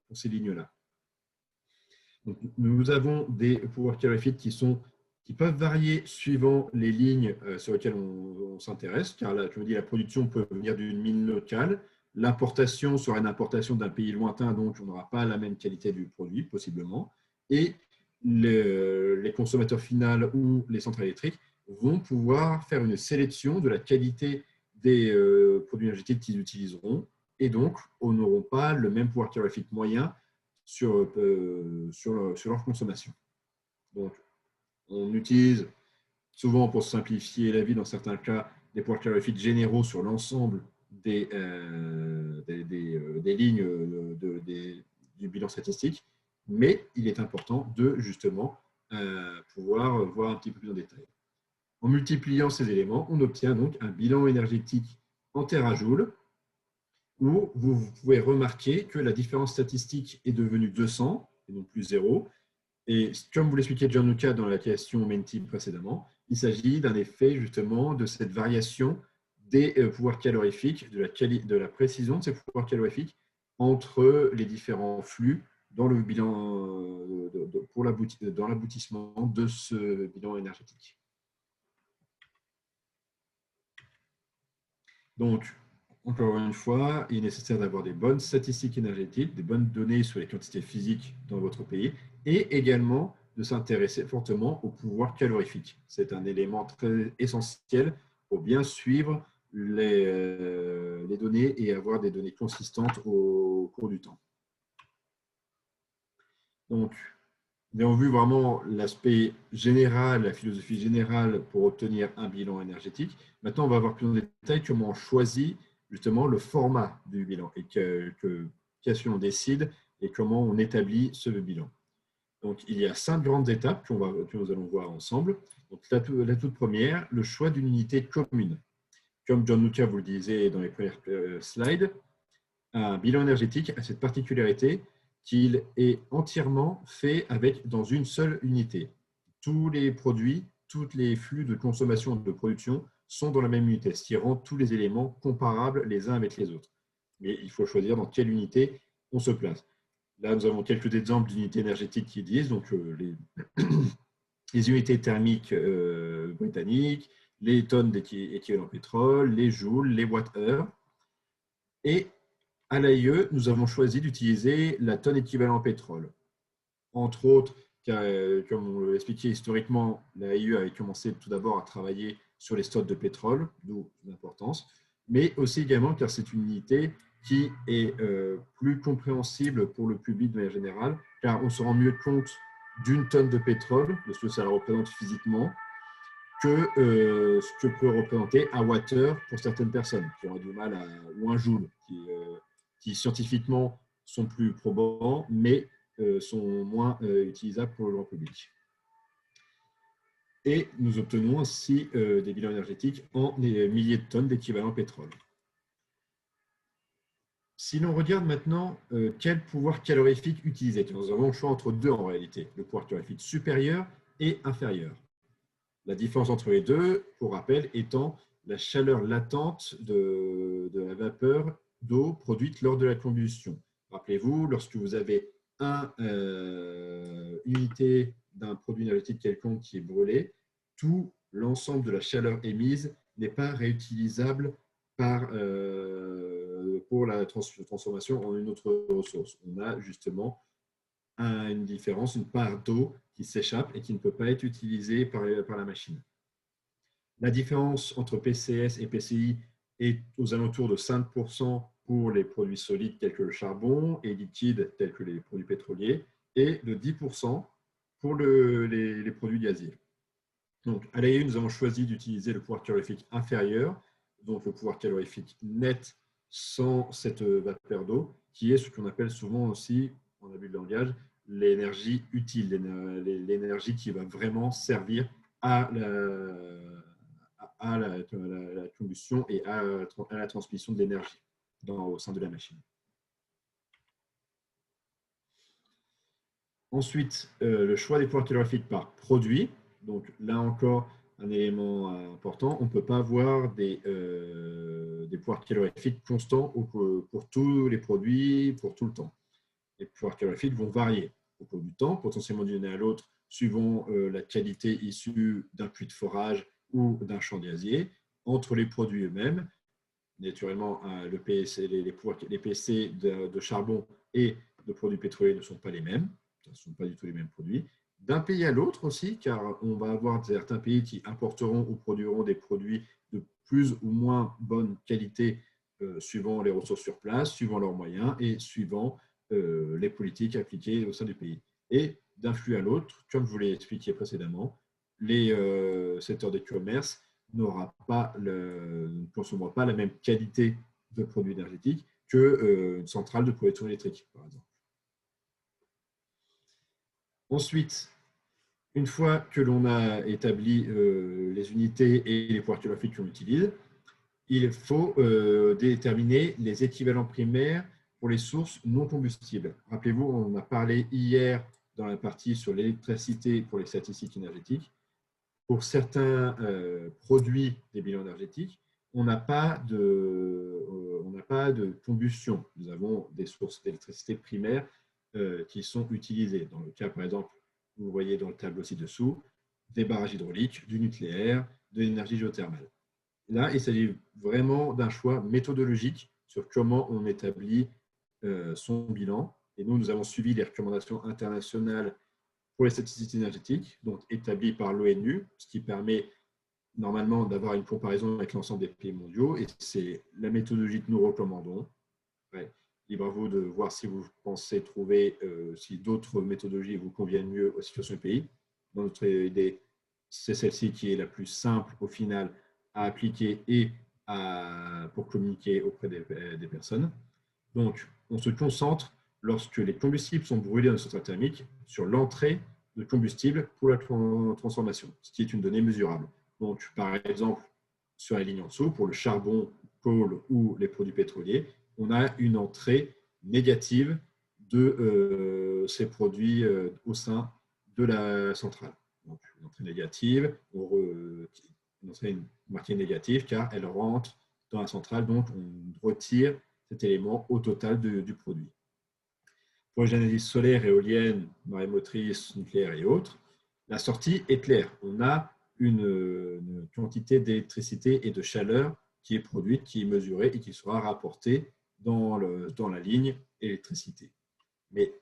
pour ces lignes-là. Donc, nous avons des pouvoirs calorifiques qui peuvent varier suivant les lignes sur lesquelles on s'intéresse, car là, je me dis, la production peut venir d'une mine locale, l'importation sera une importation d'un pays lointain, donc on n'aura pas la même qualité du produit, possiblement, et les consommateurs finaux ou les centrales électriques vont pouvoir faire une sélection de la qualité des produits énergétiques qu'ils utiliseront, et donc, on n'auront pas le même pouvoir calorifique moyen sur leur consommation. Donc, on utilise souvent, pour simplifier la vie, dans certains cas, des pouvoirs calorifiques généraux sur l'ensemble des lignes du bilan statistique, mais il est important de justement pouvoir voir un petit peu plus en détail. En multipliant ces éléments, on obtient donc un bilan énergétique en térawatts, où vous pouvez remarquer que la différence statistique est devenue 200 et non plus 0. Et comme vous l'expliquait Gianluca dans la question Menti précédemment, il s'agit d'un effet justement de cette variation des pouvoirs calorifiques, de la précision de ces pouvoirs calorifiques entre les différents flux dans le bilan dans l'aboutissement de ce bilan énergétique. Donc, encore une fois, il est nécessaire d'avoir des bonnes statistiques énergétiques, des bonnes données sur les quantités physiques dans votre pays et également de s'intéresser fortement au pouvoir calorifique. C'est un élément très essentiel pour bien suivre les données et avoir des données consistantes au cours du temps. Donc, nous avons vu vraiment l'aspect général, la philosophie générale pour obtenir un bilan énergétique. Maintenant, on va voir plus en détail comment on choisit justement le format du bilan et qu'est-ce qu'on décide et comment on établit ce bilan. Donc, il y a 5 grandes étapes que nous allons voir ensemble. Donc, la toute première, le choix d'une unité commune. Comme Gianluca vous le disait dans les premières slides, un bilan énergétique a cette particularité qu'il est entièrement fait dans une seule unité. Tous les produits, tous les flux de consommation et de production sont dans la même unité, ce qui rend tous les éléments comparables les uns avec les autres. Mais il faut choisir dans quelle unité on se place. Là, nous avons quelques exemples d'unités énergétiques qui disent donc, les unités thermiques britanniques, les tonnes d'équivalent pétrole, les joules, les watts-heure. Et à l'AIE, nous avons choisi d'utiliser la tonne équivalent pétrole. Entre autres, car, comme on l'expliquait historiquement, l'AIE avait commencé tout d'abord à travailler sur les stocks de pétrole, d'où l'importance, mais aussi également car c'est une unité qui est plus compréhensible pour le public de manière générale, car on se rend mieux compte d'une tonne de pétrole, de ce que ça représente physiquement, que ce que peut représenter un watt-heure pour certaines personnes qui auraient du mal ou un joule, qui scientifiquement sont plus probants, mais sont moins utilisables pour le grand public. Et nous obtenons ainsi des bilans énergétiques en milliers de tonnes d'équivalent pétrole. Si l'on regarde maintenant quel pouvoir calorifique utiliser, nous avons le choix entre deux en réalité, le pouvoir calorifique supérieur et inférieur. La différence entre les deux, pour rappel, étant la chaleur latente de la vapeur d'eau produite lors de la combustion. Rappelez-vous, lorsque vous avez une unité d'un produit énergétique quelconque qui est brûlé, tout l'ensemble de la chaleur émise n'est pas réutilisable pour la transformation en une autre ressource. On a justement une différence, une part d'eau qui s'échappe et qui ne peut pas être utilisée par la machine. La différence entre PCS et PCI est aux alentours de 5% pour les produits solides tels que le charbon et liquides tels que les produits pétroliers et de 10% pour les produits gaziers. Donc, à l'AIE, nous avons choisi d'utiliser le pouvoir calorifique inférieur, donc le pouvoir calorifique net sans cette vapeur d'eau, qui est ce qu'on appelle souvent aussi, en abus de langage, l'énergie utile, l'énergie qui va vraiment servir à la combustion et à la transmission de l'énergie au sein de la machine. Ensuite, le choix des pouvoirs calorifiques par produit. Donc là encore, un élément important, on ne peut pas avoir des pouvoirs calorifiques constants pour tous les produits, pour tout le temps. Les pouvoirs calorifiques vont varier au cours du temps, potentiellement d'une année à l'autre, suivant la qualité issue d'un puits de forage ou d'un champ gazier, entre les produits eux-mêmes. Naturellement, les PC de charbon et de produits pétroliers ne sont pas les mêmes. Ce ne sont pas du tout les mêmes produits. D'un pays à l'autre aussi, car on va avoir certains pays qui importeront ou produiront des produits de plus ou moins bonne qualité suivant les ressources sur place, suivant leurs moyens et suivant les politiques appliquées au sein du pays. Et d'un flux à l'autre, comme je vous l'ai expliqué précédemment, les secteurs de commerce ne consommeront pas la même qualité de produits énergétiques qu'une centrale de production électrique, par exemple. Ensuite, une fois que l'on a établi les unités et les pouvoirs calorifiques qu'on utilise, il faut déterminer les équivalents primaires pour les sources non combustibles. Rappelez-vous, on a parlé hier dans la partie sur l'électricité pour les statistiques énergétiques. Pour certains produits des bilans énergétiques, on n'a pas de combustion. Nous avons des sources d'électricité primaires qui sont utilisées. Dans le cas, par exemple, vous voyez dans le tableau ci-dessous, des barrages hydrauliques, du nucléaire, de l'énergie géothermale. Là, il s'agit vraiment d'un choix méthodologique sur comment on établit son bilan. Et nous avons suivi les recommandations internationales pour les statistiques énergétiques, donc établies par l'ONU, ce qui permet normalement d'avoir une comparaison avec l'ensemble des pays mondiaux. Et c'est la méthodologie que nous recommandons. Ouais. Libre à vous de voir si vous pensez trouver si d'autres méthodologies vous conviennent mieux aux situations du pays. Dans notre idée, c'est celle-ci qui est la plus simple au final à appliquer et pour communiquer auprès des personnes. Donc, on se concentre, lorsque les combustibles sont brûlés dans une centrale thermique, sur l'entrée de combustible pour la transformation, ce qui est une donnée mesurable. Donc, par exemple, sur la ligne en dessous, pour le charbon, coal ou les produits pétroliers, on a une entrée négative de ces produits au sein de la centrale. Donc, une entrée négative, une entrée marquée négative car elle rentre dans la centrale, donc on retire cet élément au total du produit. Pour les analyses solaires, éoliennes, marémotrices, nucléaires et autres, la sortie est claire. On a une quantité d'électricité et de chaleur qui est produite, qui est mesurée et qui sera rapportée dans la ligne électricité. Mais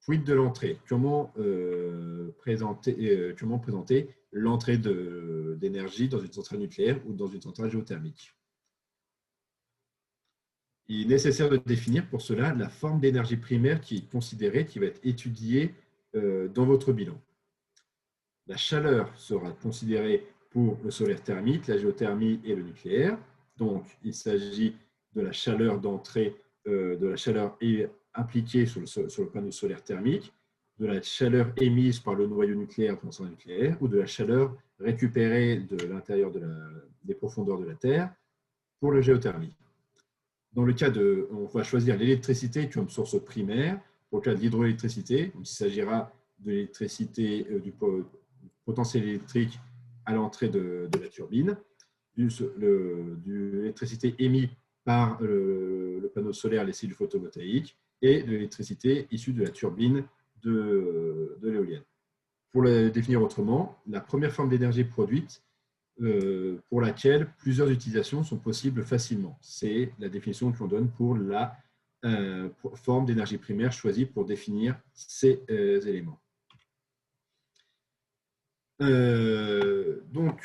quid de l'entrée? Comment présenter l'entrée d'énergie dans une centrale nucléaire ou dans une centrale géothermique? Il est nécessaire de définir pour cela la forme d'énergie primaire qui est considérée, qui va être étudiée dans votre bilan. La chaleur sera considérée pour le solaire thermique, la géothermie et le nucléaire. Donc, il s'agit de la chaleur d'entrée, de la chaleur impliquée sur le panneau solaire thermique, de la chaleur émise par le noyau nucléaire pour l'ensemble nucléaire ou de la chaleur récupérée de l'intérieur des profondeurs de la Terre pour la géothermie. Dans le cas on va choisir l'électricité comme source primaire. Pour le cas de l'hydroélectricité, il s'agira de l'électricité, du potentiel électrique à l'entrée de la turbine, de l'électricité émise par le panneau solaire, les cellules photovoltaïques, et de l'électricité issue de la turbine de l'éolienne. Pour la définir autrement, la première forme d'énergie produite pour laquelle plusieurs utilisations sont possibles facilement. C'est la définition que l'on donne pour la forme d'énergie primaire choisie pour définir ces éléments. Donc,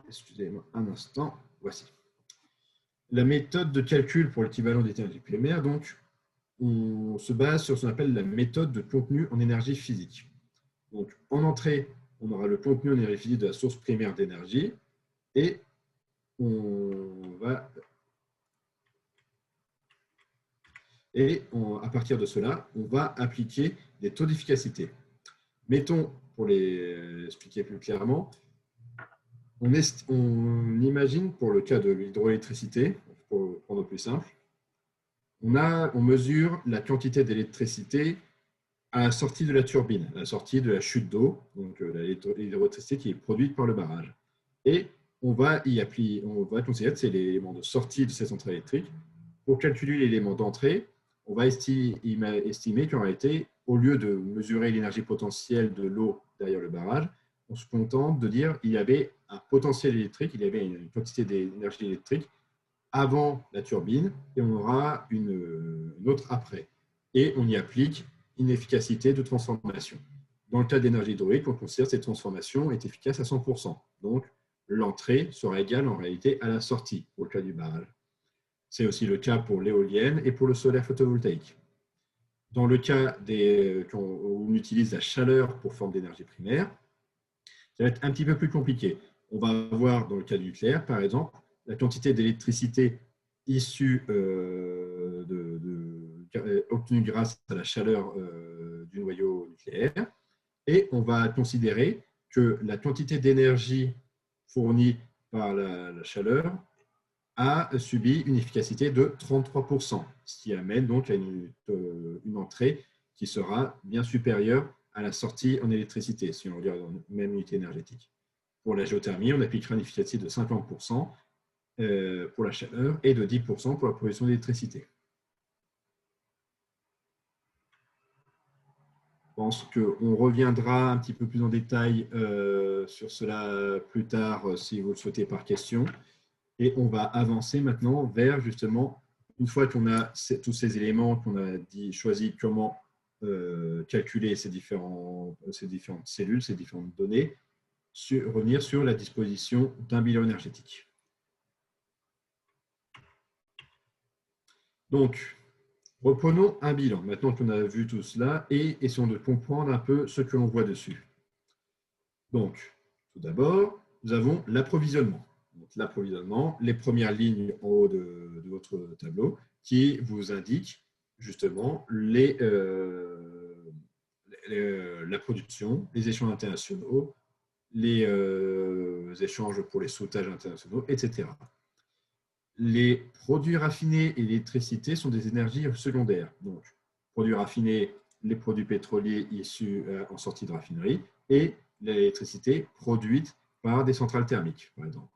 excusez-moi un instant, voici. La méthode de calcul pour l'équivalent d'énergie primaire, donc, on se base sur ce qu'on appelle la méthode de contenu en énergie physique. Donc, en entrée, on aura le contenu en énergie physique de la source primaire d'énergie et à partir de cela, on va appliquer des taux d'efficacité. Mettons, pour les expliquer plus clairement, on imagine pour le cas de l'hydroélectricité, pour prendre plus simple, on mesure la quantité d'électricité à la sortie de la turbine, à la sortie de la chute d'eau, donc l'hydroélectricité qui est produite par le barrage. Et on va considérer que c'est l'élément de sortie de cette centrale électrique. Pour calculer l'élément d'entrée, on va estimer qu'en réalité, au lieu de mesurer l'énergie potentielle de l'eau derrière le barrage, on se contente de dire qu'il y avait un potentiel électrique, il y avait une quantité d'énergie électrique avant la turbine et on aura une autre après. Et on y applique une efficacité de transformation. Dans le cas d'énergie hydraulique, on considère que cette transformation est efficace à 100%. Donc, l'entrée sera égale en réalité à la sortie au cas du barrage. C'est aussi le cas pour l'éolienne et pour le solaire photovoltaïque. Dans le cas où on utilise la chaleur pour forme d'énergie primaire, ça va être un petit peu plus compliqué. On va avoir, dans le cas du nucléaire, par exemple, la quantité d'électricité issue obtenue grâce à la chaleur du noyau nucléaire. Et on va considérer que la quantité d'énergie fournie par la chaleur a subi une efficacité de 33%, ce qui amène donc à une entrée qui sera bien supérieure à la sortie en électricité, si on regarde dans la même unité énergétique. Pour la géothermie, on appliquera une efficacité de 50% pour la chaleur et de 10% pour la production d'électricité. Je pense qu'on reviendra un petit peu plus en détail sur cela plus tard, si vous le souhaitez, par question. Et on va avancer maintenant vers, justement, une fois qu'on a tous ces éléments, qu'on a choisi comment calculer ces différentes cellules, ces différentes données, revenir sur la disposition d'un bilan énergétique. Donc, reprenons un bilan, maintenant qu'on a vu tout cela, et essayons de comprendre un peu ce que l'on voit dessus. Donc, tout d'abord, nous avons l'approvisionnement. L'approvisionnement, les premières lignes en haut de votre tableau qui vous indiquent justement la production, les échanges internationaux, les échanges pour les sautages internationaux, etc. Les produits raffinés et l'électricité sont des énergies secondaires. Donc, produits raffinés, les produits pétroliers issus en sortie de raffinerie et l'électricité produite par des centrales thermiques, par exemple.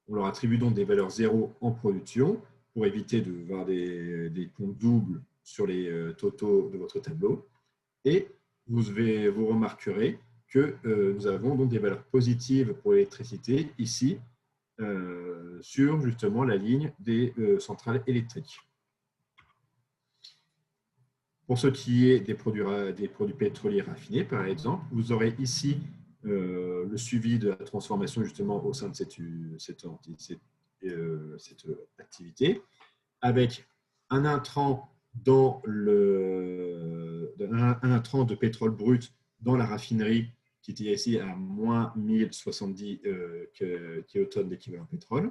On leur attribue donc des valeurs zéro en production pour éviter de voir des comptes doubles sur les totaux de votre tableau. Et vous remarquerez que nous avons donc des valeurs positives pour l'électricité ici sur justement la ligne des centrales électriques. Pour ce qui est des produits pétroliers raffinés, par exemple, vous aurez ici le suivi de la transformation justement au sein de cette activité, avec un intrant un intrant de pétrole brut dans la raffinerie qui était ici à moins 1070 kilotonnes d'équivalent pétrole.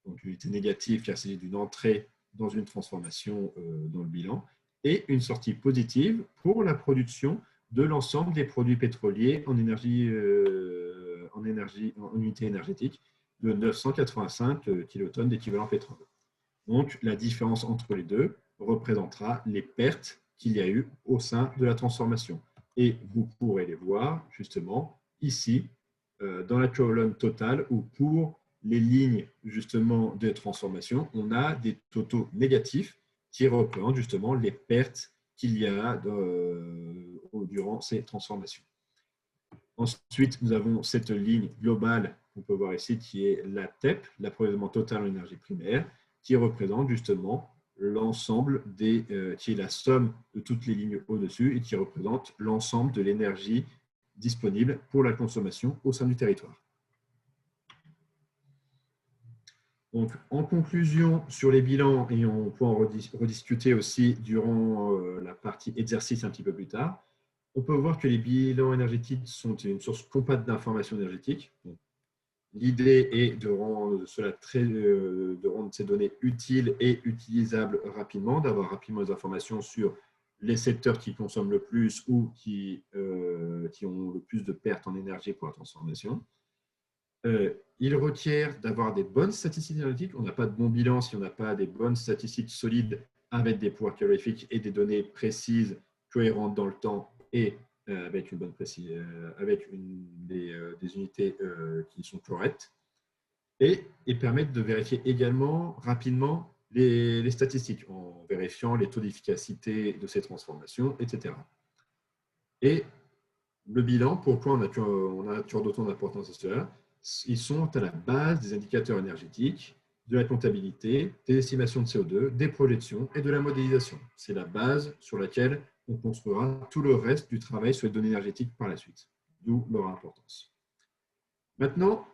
Donc, une unité négative car c'est d'une entrée dans une transformation dans le bilan, et une sortie positive pour la production de l'ensemble des produits pétroliers en unité énergétique de 985 kilotonnes d'équivalent pétrole. Donc, la différence entre les deux représentera les pertes qu'il y a eu au sein de la transformation. Et vous pourrez les voir justement ici dans la colonne totale où pour les lignes justement de transformation, on a des totaux négatifs qui représentent justement les pertes qu'il y a durant ces transformations. Ensuite, nous avons cette ligne globale qu'on peut voir ici qui est la TEP, l'approvisionnement total en énergie primaire, qui représente justement l'ensemble qui est la somme de toutes les lignes au-dessus et qui représente l'ensemble de l'énergie disponible pour la consommation au sein du territoire. Donc, en conclusion sur les bilans, et on peut en rediscuter aussi durant la partie exercice un petit peu plus tard, on peut voir que les bilans énergétiques sont une source complète d'informations énergétiques. L'idée est de rendre ces données utiles et utilisables rapidement, d'avoir rapidement des informations sur les secteurs qui consomment le plus ou qui ont le plus de pertes en énergie pour la transformation. Il requiert d'avoir des bonnes statistiques énergétiques. On n'a pas de bon bilan si on n'a pas des bonnes statistiques solides avec des pouvoirs calorifiques et des données précises, cohérentes dans le temps et avec des unités qui sont correctes. Et ils permettent de vérifier également rapidement les statistiques en vérifiant les taux d'efficacité de ces transformations, etc. Et le bilan, pourquoi on a toujours d'autant d'importance à cela? Ils sont à la base des indicateurs énergétiques, de la comptabilité, des estimations de CO2, des projections et de la modélisation. C'est la base sur laquelle on construira tout le reste du travail sur les données énergétiques par la suite, d'où leur importance. Maintenant,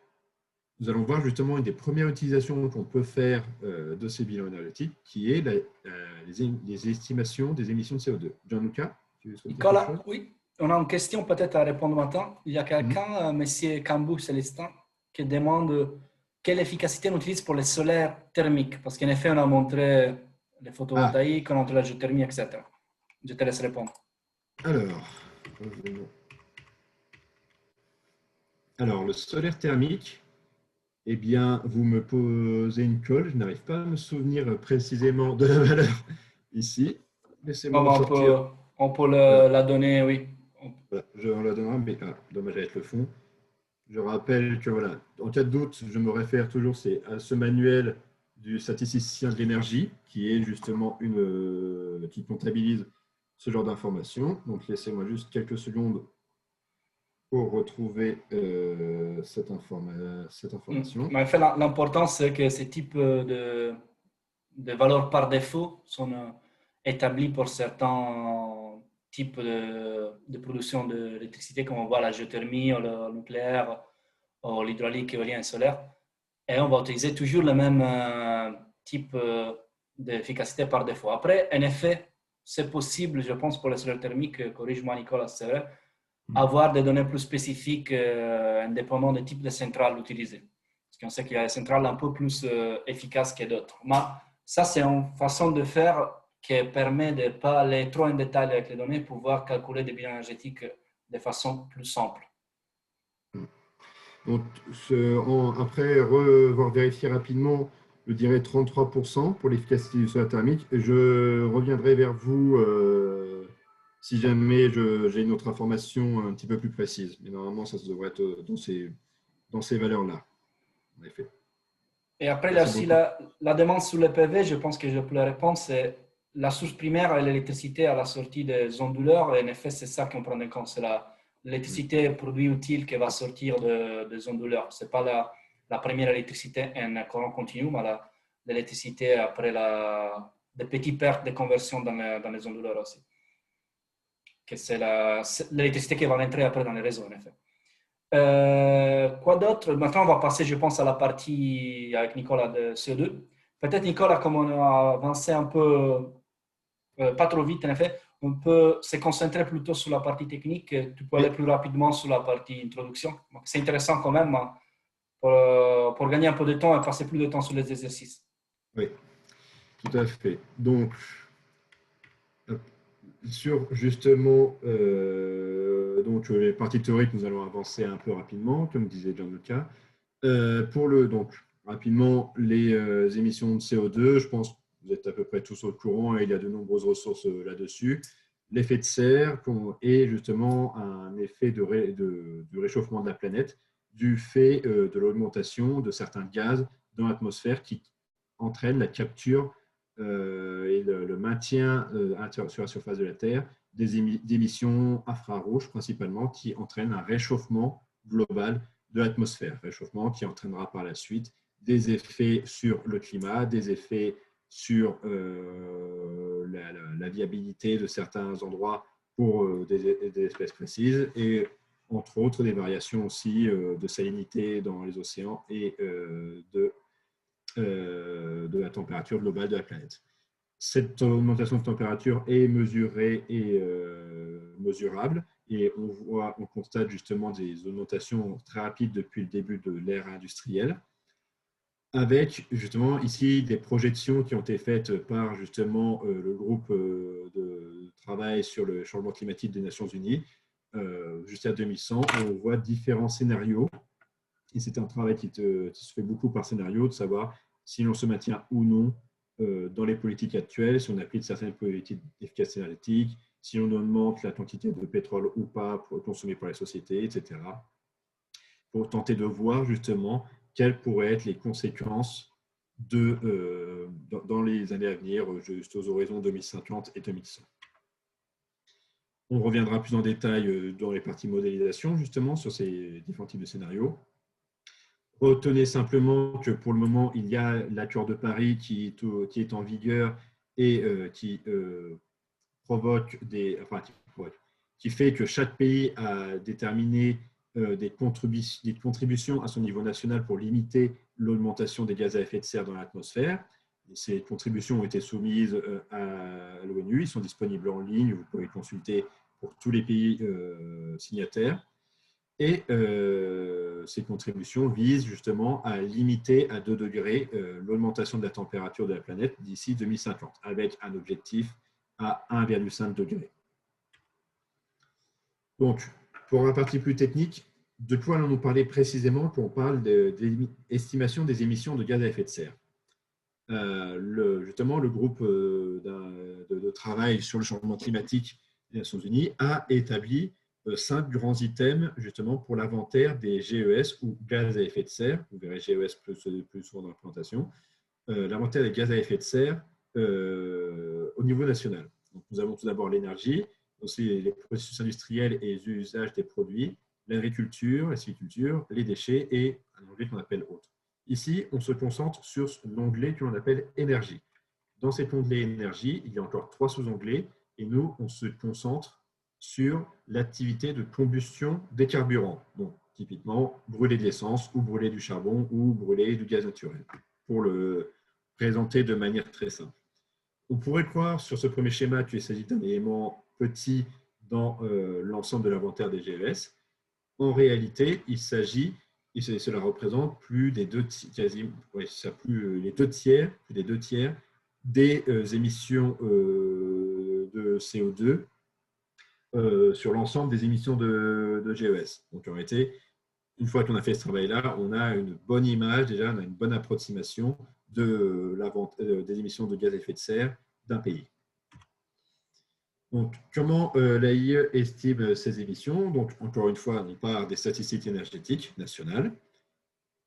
nous allons voir justement une des premières utilisations qu'on peut faire de ces bilans énergétiques, qui est les estimations des émissions de CO2. Gianluca, tu souhaites dire quelque Nicolas, chose? oui, on a une question peut-être à répondre maintenant. Il y a quelqu'un, M. Cambou Célestin, qui demande quelle efficacité on utilise pour les solaires thermiques. Parce qu'en effet, on a montré les photovoltaïques, on a montré la géothermie, etc. Je te laisse répondre. Alors, le solaire thermique, eh bien, vous me posez une colle. Je n'arrive pas à me souvenir précisément de la valeur ici. Laissez-moi Bon, ressortir. on peut Voilà, la donner, oui. voilà, je la donnerai, mais dommage avec le fond. Je rappelle que, voilà, en cas de doute, je me réfère toujours à ce manuel du statisticien de l'énergie, qui est justement qui comptabilise ce genre d'informations. Donc, laissez-moi juste quelques secondes pour retrouver cette information. Mais en fait, l'important, c'est que ces types de valeurs par défaut sont établis pour certains types de production d'électricité, comme on voit la géothermie, ou le nucléaire, ou l'hydraulique, éolien et solaire. Et on va utiliser toujours le même type d'efficacité par défaut. Après, en effet, c'est possible, je pense, pour les solaires thermiques, corrige-moi Nicolas, c'est vrai, avoir des données plus spécifiques indépendamment des types de centrales utilisées. Parce qu'on sait qu'il y a des centrales un peu plus efficaces que d'autres. Mais ça, c'est une façon de faire qui permet de ne pas aller trop en détail avec les données, pouvoir calculer des bilans énergétiques de façon plus simple. Donc, après avoir vérifié rapidement, je dirais 33% pour l'efficacité du solaire thermique. Je reviendrai vers vous si jamais j'ai une autre information un petit peu plus précise. Mais normalement, ça devrait être dans ces valeurs-là, en effet. Et après, il y a Merci aussi beaucoup. la demande sur le PV, je pense que je peux la répondre, c'est la source primaire est l'électricité à la sortie des onduleurs. Et en effet, c'est ça qu'on prend en compte. C'est l'électricité produit utile qui va sortir des onduleurs. Ce n'est pas la première électricité en courant continu, mais l'électricité après des petites pertes de conversion dans les onduleurs aussi. Que c'est l'électricité qui va rentrer après dans les réseaux, en effet. Quoi d'autre? Maintenant, on va passer, je pense, à la partie avec Nicolas de CO2. Peut-être, Nicolas, comme on a avancé un peu, pas trop vite, en effet, on peut se concentrer plutôt sur la partie technique. Tu peux aller Oui, plus rapidement sur la partie introduction. C'est intéressant quand même pour gagner un peu de temps et passer plus de temps sur les exercices. oui, tout à fait. Donc, sur justement donc, les parties théoriques, nous allons avancer un peu rapidement, comme disait Gianluca. Donc, rapidement, les émissions de CO2, je pense que vous êtes à peu près tous au courant et il y a de nombreuses ressources là-dessus. L'effet de serre est justement un effet du réchauffement de la planète du fait de l'augmentation de certains gaz dans l'atmosphère qui entraînent la capture et le maintien sur la surface de la Terre d'émissions infrarouges principalement qui entraînent un réchauffement global de l'atmosphère, réchauffement qui entraînera par la suite des effets sur le climat, des effets sur la viabilité de certains endroits pour des espèces précises et entre autres des variations aussi de salinité dans les océans et de la température globale de la planète. Cette augmentation de température est mesurée et mesurable, et on constate justement des augmentations très rapides depuis le début de l'ère industrielle, avec justement ici des projections qui ont été faites par justement le groupe de travail sur le changement climatique des Nations Unies jusqu'à 2100. On voit différents scénarios, et c'est un travail qui se fait beaucoup par scénario, de savoir si l'on se maintient ou non dans les politiques actuelles, si on applique certaines politiques d'efficacité énergétique, si on augmente la quantité de pétrole ou pas consommé par les sociétés, etc. Pour tenter de voir justement quelles pourraient être les conséquences dans les années à venir, juste aux horizons 2050 et 2100. On reviendra plus en détail dans les parties modélisation, justement, sur ces différents types de scénarios. Retenez simplement que pour le moment, il y a l'accord de Paris qui est en vigueur et qui fait que chaque pays a déterminé des contributions à son niveau national pour limiter l'augmentation des gaz à effet de serre dans l'atmosphère. Ces contributions ont été soumises à l'ONU, ils sont disponibles en ligne, vous pouvez consulter pour tous les pays signataires. Et ces contributions visent justement à limiter à 2 degrés l'augmentation de la température de la planète d'ici 2050, avec un objectif à 1,5 degré. Donc, pour la partie plus technique, de quoi allons-nous parler précisément quand on parle d'estimation des émissions de gaz à effet de serre? Justement, le groupe de travail sur le changement climatique des Nations Unies a établi 5 grands items justement pour l'inventaire des GES ou gaz à effet de serre. Vous verrez GES plus souvent dans la présentation. L'inventaire des gaz à effet de serre au niveau national. Donc, nous avons tout d'abord l'énergie, aussi les processus industriels et les usages des produits, l'agriculture, la sylviculture, les déchets et un onglet qu'on appelle autres. Ici, on se concentre sur l'onglet que l'on appelle énergie. Dans cet onglet énergie, il y a encore 3 sous-onglets et nous, on se concentre sur l'activité de combustion des carburants. Donc, typiquement, brûler de l'essence ou brûler du charbon ou brûler du gaz naturel, pour le présenter de manière très simple. On pourrait croire sur ce premier schéma qu'il s'agit d'un élément petit dans l'ensemble de l'inventaire des GES. En réalité, cela représente plus des 2 tiers des émissions de CO2 sur l'ensemble des émissions de GES. Donc en réalité, une fois qu'on a fait ce travail-là, on a une bonne image, déjà on a une bonne approximation des émissions de gaz à effet de serre d'un pays. Donc, comment l'AIE estime ces émissions? Donc, encore une fois, on part des statistiques énergétiques nationales.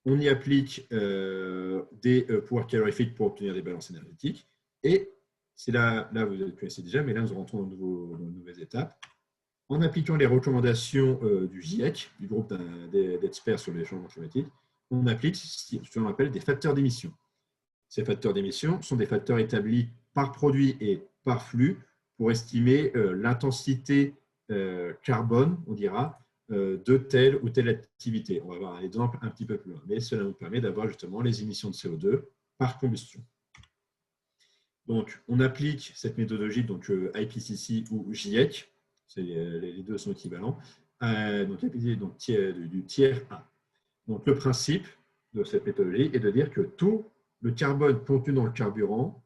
On y applique des pouvoirs calorifiques pour obtenir des balances énergétiques. Et c'est là vous le connaissez déjà, mais là, nous rentrons dans une nouvelle étape. En appliquant les recommandations du GIEC, du groupe d'experts sur les changements climatiques, on applique ce que l'on appelle des facteurs d'émission. Ces facteurs d'émission sont des facteurs établis par produit et par flux pour estimer l'intensité carbone, on dira, de telle ou telle activité. On va avoir un exemple un petit peu plus loin, mais cela nous permet d'avoir justement les émissions de CO2 par combustion. Donc, on applique cette méthodologie, donc IPCC ou GIEC, les deux sont équivalents, donc du tiers 1. Donc, le principe de cette méthodologie est de dire que tout le carbone contenu dans le carburant,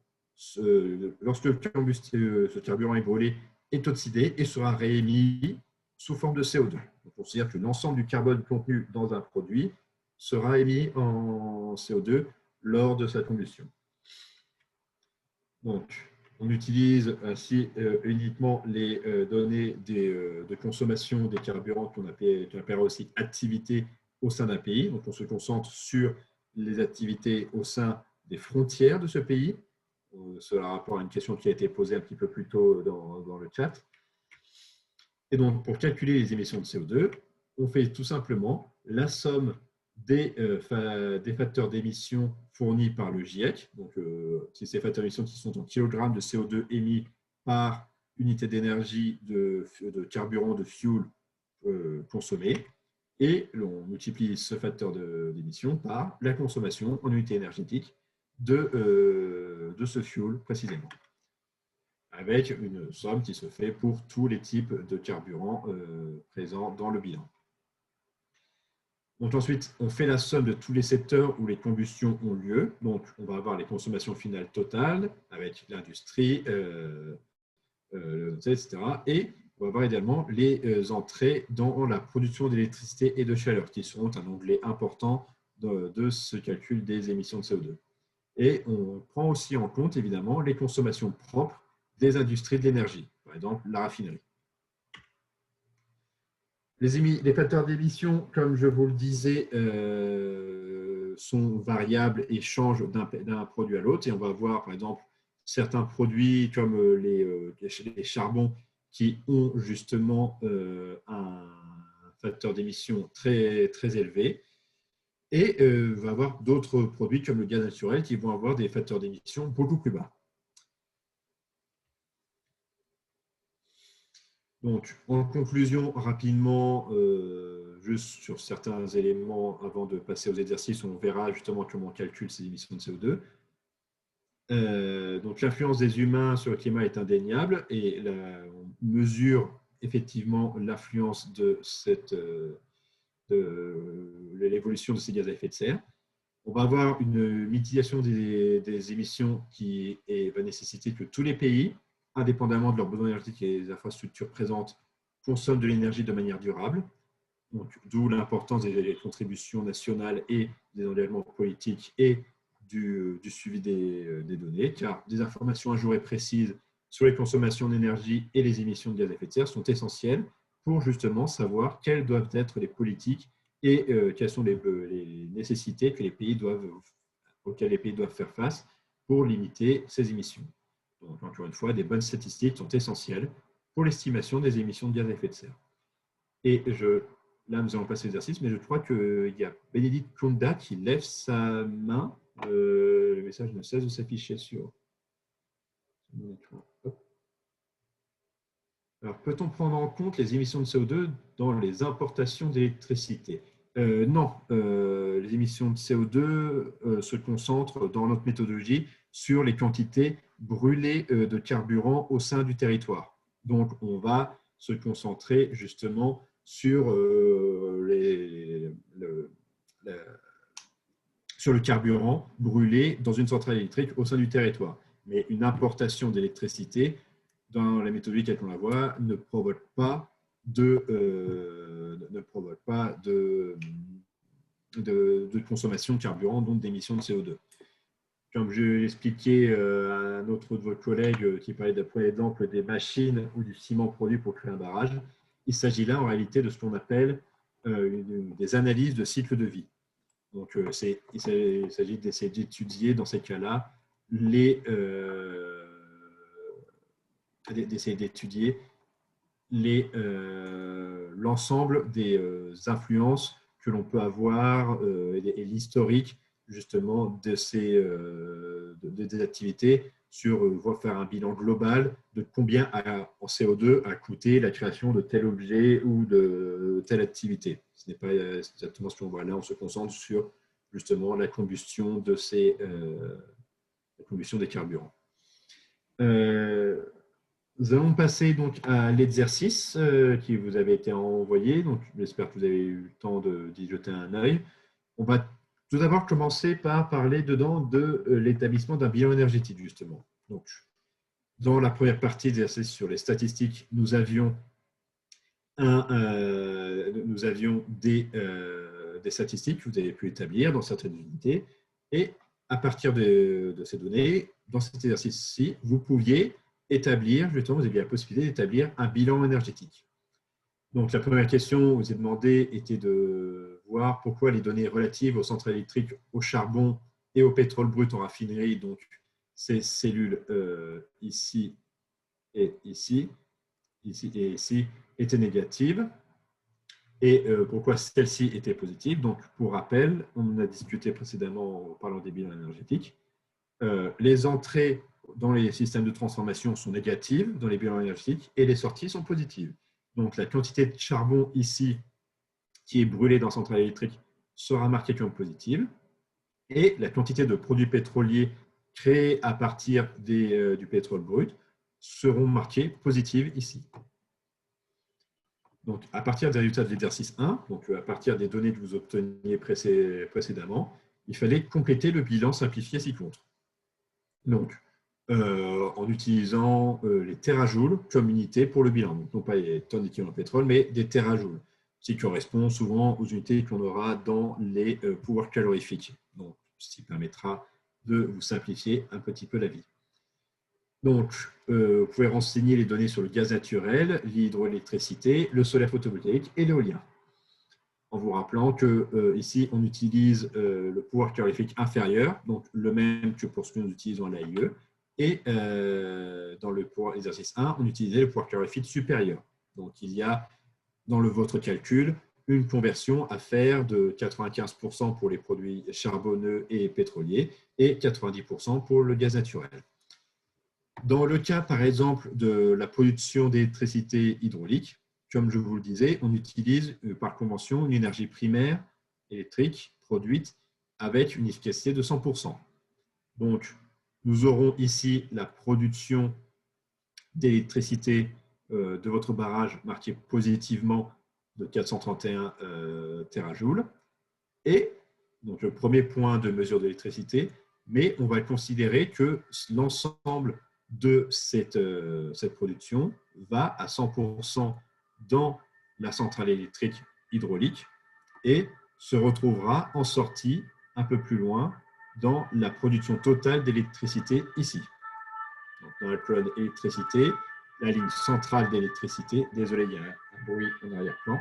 lorsque ce carburant est brûlé, est oxydé et sera réémis sous forme de CO2. Donc, on considère que l'ensemble du carbone contenu dans un produit sera émis en CO2 lors de sa combustion. Donc, on utilise ainsi uniquement les données de consommation des carburants qu'on appelle aussi activité au sein d'un pays. Donc, on se concentre sur les activités au sein des frontières de ce pays. Cela a rapport à une question qui a été posée un petit peu plus tôt dans le chat. Et donc, pour calculer les émissions de CO2, on fait tout simplement la somme des facteurs d'émission fournis par le GIEC. Donc, c'est ces facteurs d'émission qui sont en kilogrammes de CO2 émis par unité d'énergie de carburant de fuel consommé. Et on multiplie ce facteur d'émission par la consommation en unité énergétique de ce fuel précisément, avec une somme qui se fait pour tous les types de carburants présents dans le bilan. Donc ensuite, on fait la somme de tous les secteurs où les combustions ont lieu. Donc, on va avoir les consommations finales totales avec l'industrie, etc. Et on va avoir également les entrées dans la production d'électricité et de chaleur, qui seront un onglet important de ce calcul des émissions de CO2. Et on prend aussi en compte, évidemment, les consommations propres des industries de l'énergie, par exemple la raffinerie. Les facteurs d'émission, comme je vous le disais, sont variables et changent d'un produit à l'autre. Et on va voir, par exemple, certains produits comme les charbons qui ont justement un facteur d'émission très, très élevé. Et on va avoir d'autres produits comme le gaz naturel qui vont avoir des facteurs d'émission beaucoup plus bas. Donc, en conclusion, rapidement, juste sur certains éléments avant de passer aux exercices, on verra justement comment on calcule ces émissions de CO2. Donc, l'influence des humains sur le climat est indéniable et on mesure effectivement l'influence de l'évolution de ces gaz à effet de serre. On va avoir une mitigation des émissions qui va nécessiter que tous les pays, indépendamment de leurs besoins énergétiques et des infrastructures présentes, consomment de l'énergie de manière durable. D'où l'importance des contributions nationales et des engagements politiques et du suivi des données, car des informations à jour et précises sur les consommations d'énergie et les émissions de gaz à effet de serre sont essentielles pour justement savoir quelles doivent être les politiques et quelles sont les nécessités auxquelles les pays doivent faire face pour limiter ces émissions. Donc, encore une fois, des bonnes statistiques sont essentielles pour l'estimation des émissions de gaz à effet de serre. Et là, nous allons passer l'exercice, mais je crois qu'il y a Bénédicte Condat qui lève sa main. Le message ne cesse de s'afficher sur mon écran. Alors, peut-on prendre en compte les émissions de CO2 dans les importations d'électricité? Non, les émissions de CO2 se concentrent dans notre méthodologie sur les quantités brûlées de carburant au sein du territoire. Donc, on va se concentrer justement sur, sur le carburant brûlé dans une centrale électrique au sein du territoire. Mais une importation d'électricité, dans la méthodologie telle qu'on la voit, ne provoque pas de consommation de carburant, donc d'émissions de CO2. Comme je l'expliquais à un autre de vos collègues qui parlait d'un premier exemple des machines ou du ciment produit pour créer un barrage, il s'agit là en réalité de ce qu'on appelle des analyses de cycle de vie. Donc, il s'agit d'essayer d'étudier dans ces cas-là d'essayer d'étudier l'ensemble des influences que l'on peut avoir et l'historique justement des activités sur faire un bilan global de combien en CO2 a coûté la création de tel objet ou de telle activité. Ce n'est pas exactement ce qu'on voit là, on se concentre sur justement la combustion des carburants. Nous allons passer donc à l'exercice qui vous avait été envoyé. Donc, j'espère que vous avez eu le temps d'y jeter un œil. On va tout d'abord commencer par parler dedans de l'établissement d'un bilan énergétique, justement. Donc, dans la première partie de l'exercice sur les statistiques, nous avions des statistiques que vous avez pu établir dans certaines unités. Et à partir de ces données, dans cet exercice-ci, vous pouviez établir, justement, vous aviez la possibilité d'établir un bilan énergétique. Donc, la première question vous est demandée était de voir pourquoi les données relatives aux centrales électriques, au charbon et au pétrole brut en raffinerie, donc ces cellules ici et ici, étaient négatives et pourquoi celles-ci étaient positives. Donc, pour rappel, on a discuté précédemment en parlant des bilans énergétiques. Les entrées dans les systèmes de transformation sont négatives dans les bilans énergétiques et les sorties sont positives. Donc, la quantité de charbon ici qui est brûlée dans la centrale électrique sera marquée comme positive et la quantité de produits pétroliers créés à partir du pétrole brut seront marquées positives ici. Donc, à partir des résultats de l'exercice 1, donc à partir des données que vous obteniez précédemment, il fallait compléter le bilan simplifié ci-contre. Donc, en utilisant les terajoules comme unité pour le bilan. Donc, non pas les tonnes d'équivalent pétrole, mais des terajoules, ce qui correspond souvent aux unités qu'on aura dans les pouvoirs calorifiques. Donc, ce qui permettra de vous simplifier un petit peu la vie. Donc, vous pouvez renseigner les données sur le gaz naturel, l'hydroélectricité, le solaire photovoltaïque et l'éolien. En vous rappelant que ici, on utilise le pouvoir calorifique inférieur, donc le même que pour ce que nous utilisons à l'AIE. Et dans le pouvoir exercice 1, on utilisait le pouvoir calorifique supérieur. Donc, il y a dans votre calcul une conversion à faire de 95% pour les produits charbonneux et pétroliers et 90% pour le gaz naturel. Dans le cas, par exemple, de la production d'électricité hydraulique, comme je vous le disais, on utilise par convention une énergie primaire électrique produite avec une efficacité de 100%. Donc, nous aurons ici la production d'électricité de votre barrage marquée positivement de 431 terajoules. Et donc, le premier point de mesure d'électricité, mais on va considérer que l'ensemble de cette production va à 100% dans la centrale électrique hydraulique et se retrouvera en sortie un peu plus loin dans la production totale d'électricité ici. Donc, dans la colonne électricité, la ligne centrale d'électricité, désolé, il y a un bruit en arrière-plan.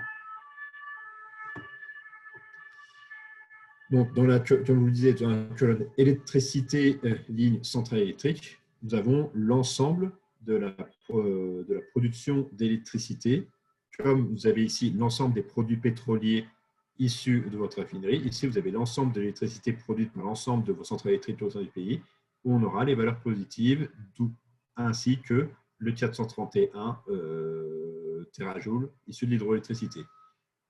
Donc, comme je vous le disais, dans la colonne électricité, ligne centrale électrique, nous avons l'ensemble de la production d'électricité. Comme vous avez ici l'ensemble des produits pétroliers issus de votre raffinerie, ici vous avez l'ensemble de l'électricité produite par l'ensemble de vos centrales électriques au sein du pays, où on aura les valeurs positives, ainsi que le 431 terajoules issus de l'hydroélectricité.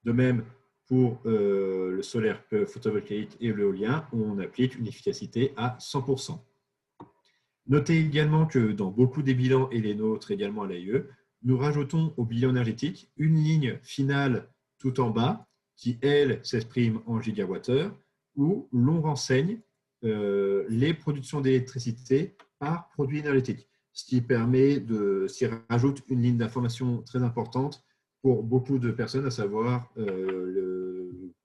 De même, pour le solaire photovoltaïque et l'éolien, on applique une efficacité à 100%. Notez également que dans beaucoup des bilans, et les nôtres également à l'AIE, nous rajoutons au bilan énergétique une ligne finale tout en bas qui, elle, s'exprime en gigawattheure, où l'on renseigne les productions d'électricité par produit énergétique, ce qui permet s'y rajoute une ligne d'information très importante pour beaucoup de personnes, à savoir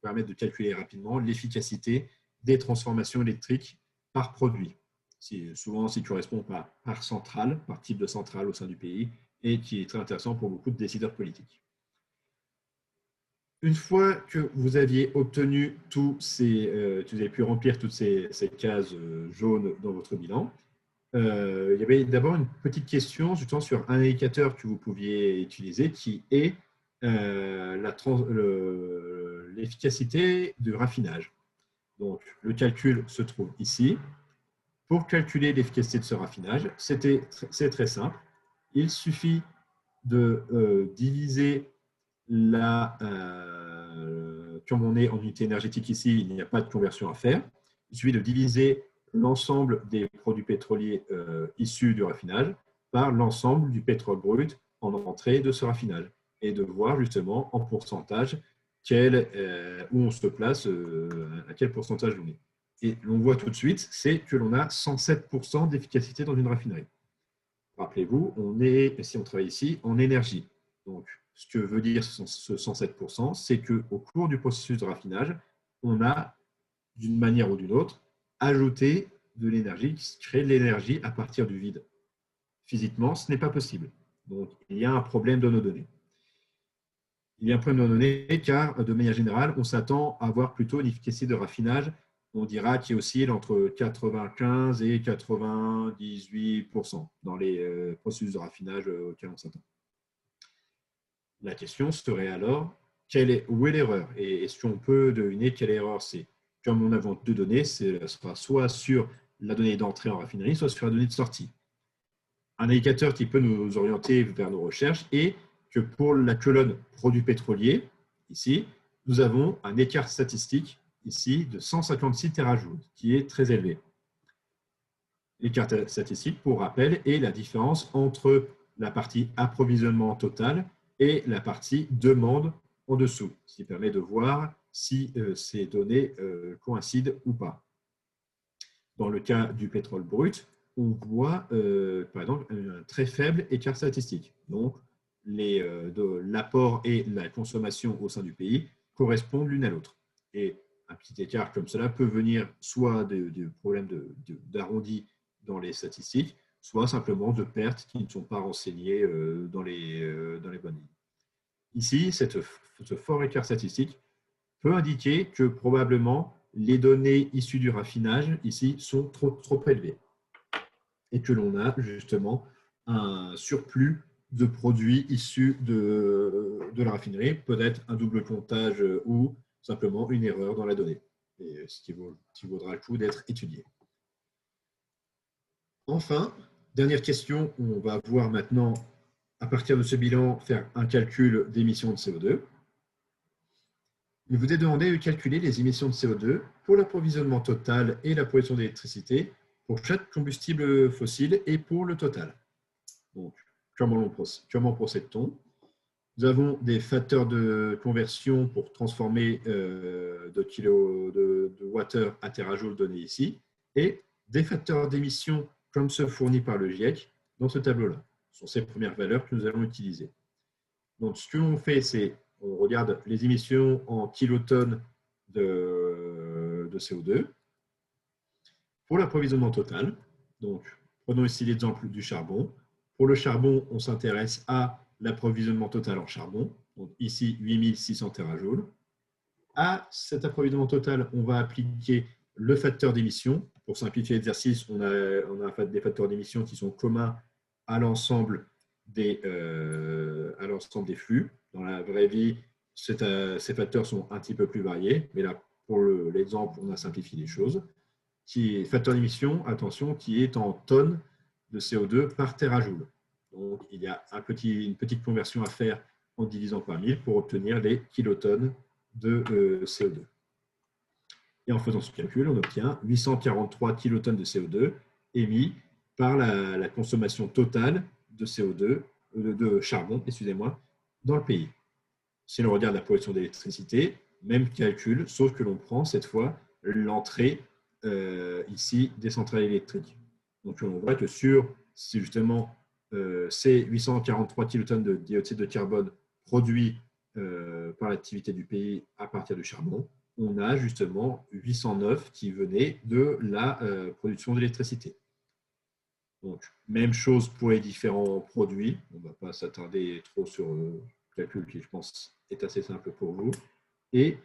permettre de calculer rapidement l'efficacité des transformations électriques par produit. Souvent, ce qui correspond par centrale, par type de centrale au sein du pays, et qui est très intéressant pour beaucoup de décideurs politiques. Une fois que vous aviez obtenu que vous avez pu remplir toutes ces cases jaunes dans votre bilan, il y avait d'abord une petite question justement sur un indicateur que vous pouviez utiliser qui est l'efficacité du raffinage. Donc, le calcul se trouve ici. Pour calculer l'efficacité de ce raffinage, c'est très simple. Il suffit de diviser comme on est en unité énergétique ici, il n'y a pas de conversion à faire. Il suffit de diviser l'ensemble des produits pétroliers issus du raffinage par l'ensemble du pétrole brut en entrée de ce raffinage et de voir justement en pourcentage où on se place, à quel pourcentage on est. Et l'on voit tout de suite, c'est que l'on a 107% d'efficacité dans une raffinerie. Rappelez-vous, si on travaille ici, en énergie. Donc, ce que veut dire ce 107%, c'est qu'au cours du processus de raffinage, on a, d'une manière ou d'une autre, ajouté de l'énergie, qui crée de l'énergie à partir du vide. Physiquement, ce n'est pas possible. Donc, il y a un problème de nos données. Il y a un problème de nos données car, de manière générale, on s'attend à avoir plutôt une efficacité de raffinage, on dira qu'il oscille entre 95 et 98% dans les processus de raffinage auxquels on s'attend. La question serait alors, où est l'erreur? Et est-ce qu'on peut deviner quelle erreur c'est? Comme nous avons deux données, ce sera soit sur la donnée d'entrée en raffinerie, soit sur la donnée de sortie. Un indicateur qui peut nous orienter vers nos recherches est que pour la colonne produits pétroliers, ici, nous avons un écart statistique ici de 156 terajoules, qui est très élevé. L'écart statistique, pour rappel, est la différence entre la partie approvisionnement total et la partie demande en dessous, ce qui permet de voir si ces données coïncident ou pas. Dans le cas du pétrole brut, on voit par exemple un très faible écart statistique. Donc, l'apport et la consommation au sein du pays correspondent l'une à l'autre. Et un petit écart comme cela peut venir soit de problèmes d'arrondi dans les statistiques, soit simplement de pertes qui ne sont pas renseignées dans les bonnes lignes. Ici, ce fort écart statistique peut indiquer que probablement les données issues du raffinage ici sont trop élevées et que l'on a justement un surplus de produits issus de la raffinerie, peut-être un double comptage ou simplement une erreur dans la donnée, et ce qui vaudra le coup d'être étudié. Enfin, dernière question, on va voir maintenant, à partir de ce bilan, faire un calcul d'émissions de CO2. Il vous est demandé de calculer les émissions de CO2 pour l'approvisionnement total et la production d'électricité pour chaque combustible fossile et pour le total. Donc, comment procède-t-on? Nous avons des facteurs de conversion pour transformer de water à terajoule donnés ici et des facteurs d'émission comme ceux fournis par le GIEC dans ce tableau-là. Ce sont ces premières valeurs que nous allons utiliser. Donc, ce que l'on fait, c'est on regarde les émissions en kilotonnes de CO2 pour l'approvisionnement total. Donc, prenons ici l'exemple du charbon. Pour le charbon, on s'intéresse à l'approvisionnement total en charbon. Donc, ici, 8600 terajoules. À cet approvisionnement total, on va appliquer le facteur d'émission. Pour simplifier l'exercice, on a des facteurs d'émission qui sont communs à l'ensemble des flux. Dans la vraie vie, ces facteurs sont un petit peu plus variés, mais là, pour l'exemple, on a simplifié les choses. Facteur d'émission, attention, qui est en tonnes de CO2 par terajoule. Donc, il y a une petite conversion à faire en divisant par 1000 pour obtenir les kilotonnes de CO2. Et en faisant ce calcul, on obtient 843 kilotonnes de CO2 émis par la consommation totale de CO2, de charbon, excusez-moi, dans le pays. Si l'on regarde la production d'électricité, même calcul, sauf que l'on prend cette fois l'entrée ici des centrales électriques. Donc on voit que si justement ces 843 kilotonnes de dioxyde de carbone produits par l'activité du pays à partir du charbon, on a justement 809 qui venaient de la production d'électricité. Donc, même chose pour les différents produits. On ne va pas s'attarder trop sur le calcul qui, je pense, est assez simple pour vous. Et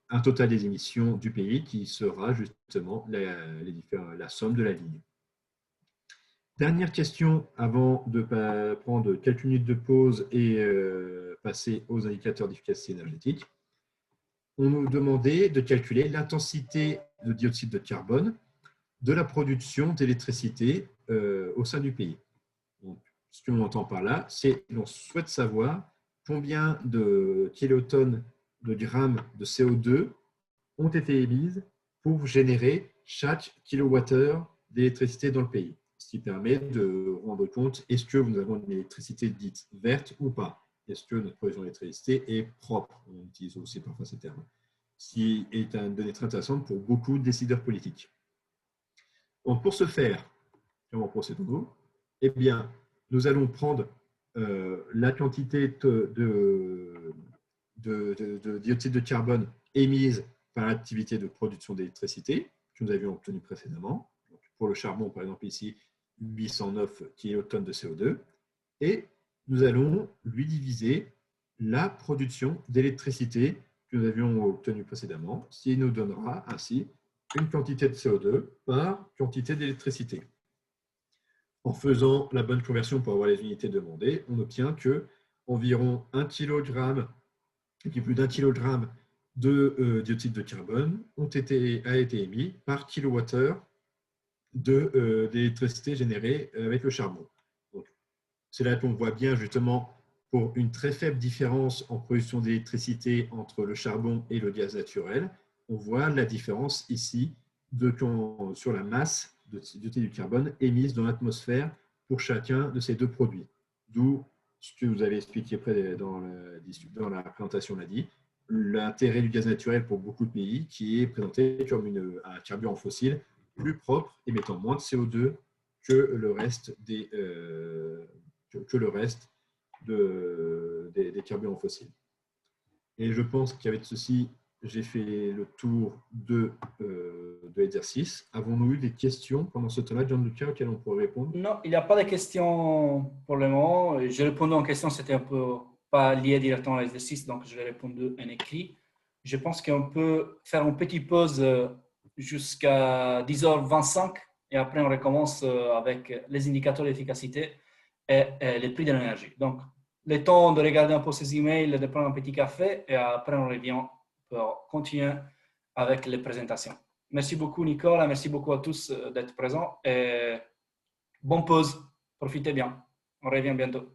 un total des émissions du pays qui sera justement la somme de la ligne. Dernière question avant de prendre quelques minutes de pause et passer aux indicateurs d'efficacité énergétique. On nous demandait de calculer l'intensité de dioxyde de carbone de la production d'électricité au sein du pays. Donc, ce que l'on entend par là, c'est que l'on souhaite savoir combien de kilotonnes de grammes de CO2 ont été émises pour générer chaque kilowattheure d'électricité dans le pays. Ce qui permet de rendre compte, est-ce que nous avons une électricité dite verte ou pas? Est-ce que notre production d'électricité est propre? On utilise aussi parfois ces termes. Ce qui est une donnée très intéressante pour beaucoup de décideurs politiques. Donc, pour ce faire, comment procédons-nous? Eh bien, nous allons prendre la quantité de dioxyde de carbone émise par l'activité de production d'électricité que nous avions obtenue précédemment. Donc, pour le charbon, par exemple, ici, 809 kilotonnes de CO2. Et nous allons lui diviser la production d'électricité que nous avions obtenue précédemment, ce qui nous donnera ainsi une quantité de CO2 par quantité d'électricité. En faisant la bonne conversion pour avoir les unités demandées, on obtient que environ 1 kg et puis plus d'1 kg de dioxyde de carbone a été émis par kilowattheure d'électricité générée avec le charbon. C'est là qu'on voit bien justement pour une très faible différence en production d'électricité entre le charbon et le gaz naturel, on voit la différence ici sur la masse de dioxyde du carbone émise dans l'atmosphère pour chacun de ces deux produits. D'où ce que vous avez expliqué dans la présentation l'a dit, l'intérêt du gaz naturel pour beaucoup de pays qui est présenté comme un carburant fossile plus propre, émettant moins de CO2 que le reste des carburants fossiles. Et je pense qu'avec ceci, j'ai fait le tour de l'exercice. Avons-nous eu des questions pendant ce temps-là, Gianluca, auxquelles on pourrait répondre? Non, il n'y a pas de questions pour le moment. J'ai répondu en question, c'était un peu pas lié directement à l'exercice, donc je l'ai répondu en écrit. Je pense qu'on peut faire une petite pause jusqu'à 10h25 et après on recommence avec les indicateurs d'efficacité et les prix de l'énergie. Donc, le temps de regarder un peu ces emails, de prendre un petit café et après on revient pour continuer avec les présentations. Merci beaucoup Nicolas, merci beaucoup à tous d'être présents et bonne pause, profitez bien. On revient bientôt.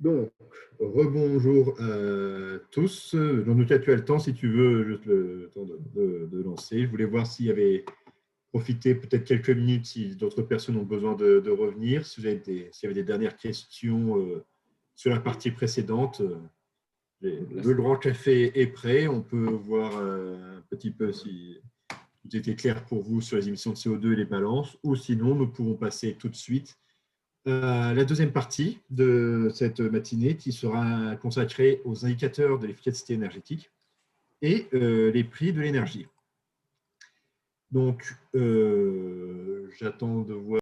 Donc, rebonjour à tous. Jean-Luc, tu as le temps, si tu veux, juste le temps de lancer. Je voulais voir s'il y avait profité peut-être quelques minutes, si d'autres personnes ont besoin de revenir. Si vous avez s'il y avait des dernières questions sur la partie précédente, le grand café est prêt. On peut voir un petit peu si tout était clair pour vous sur les émissions de CO2 et les balances, ou sinon, nous pouvons passer tout de suite la deuxième partie de cette matinée qui sera consacrée aux indicateurs de l'efficacité énergétique et les prix de l'énergie. Donc, j'attends de voir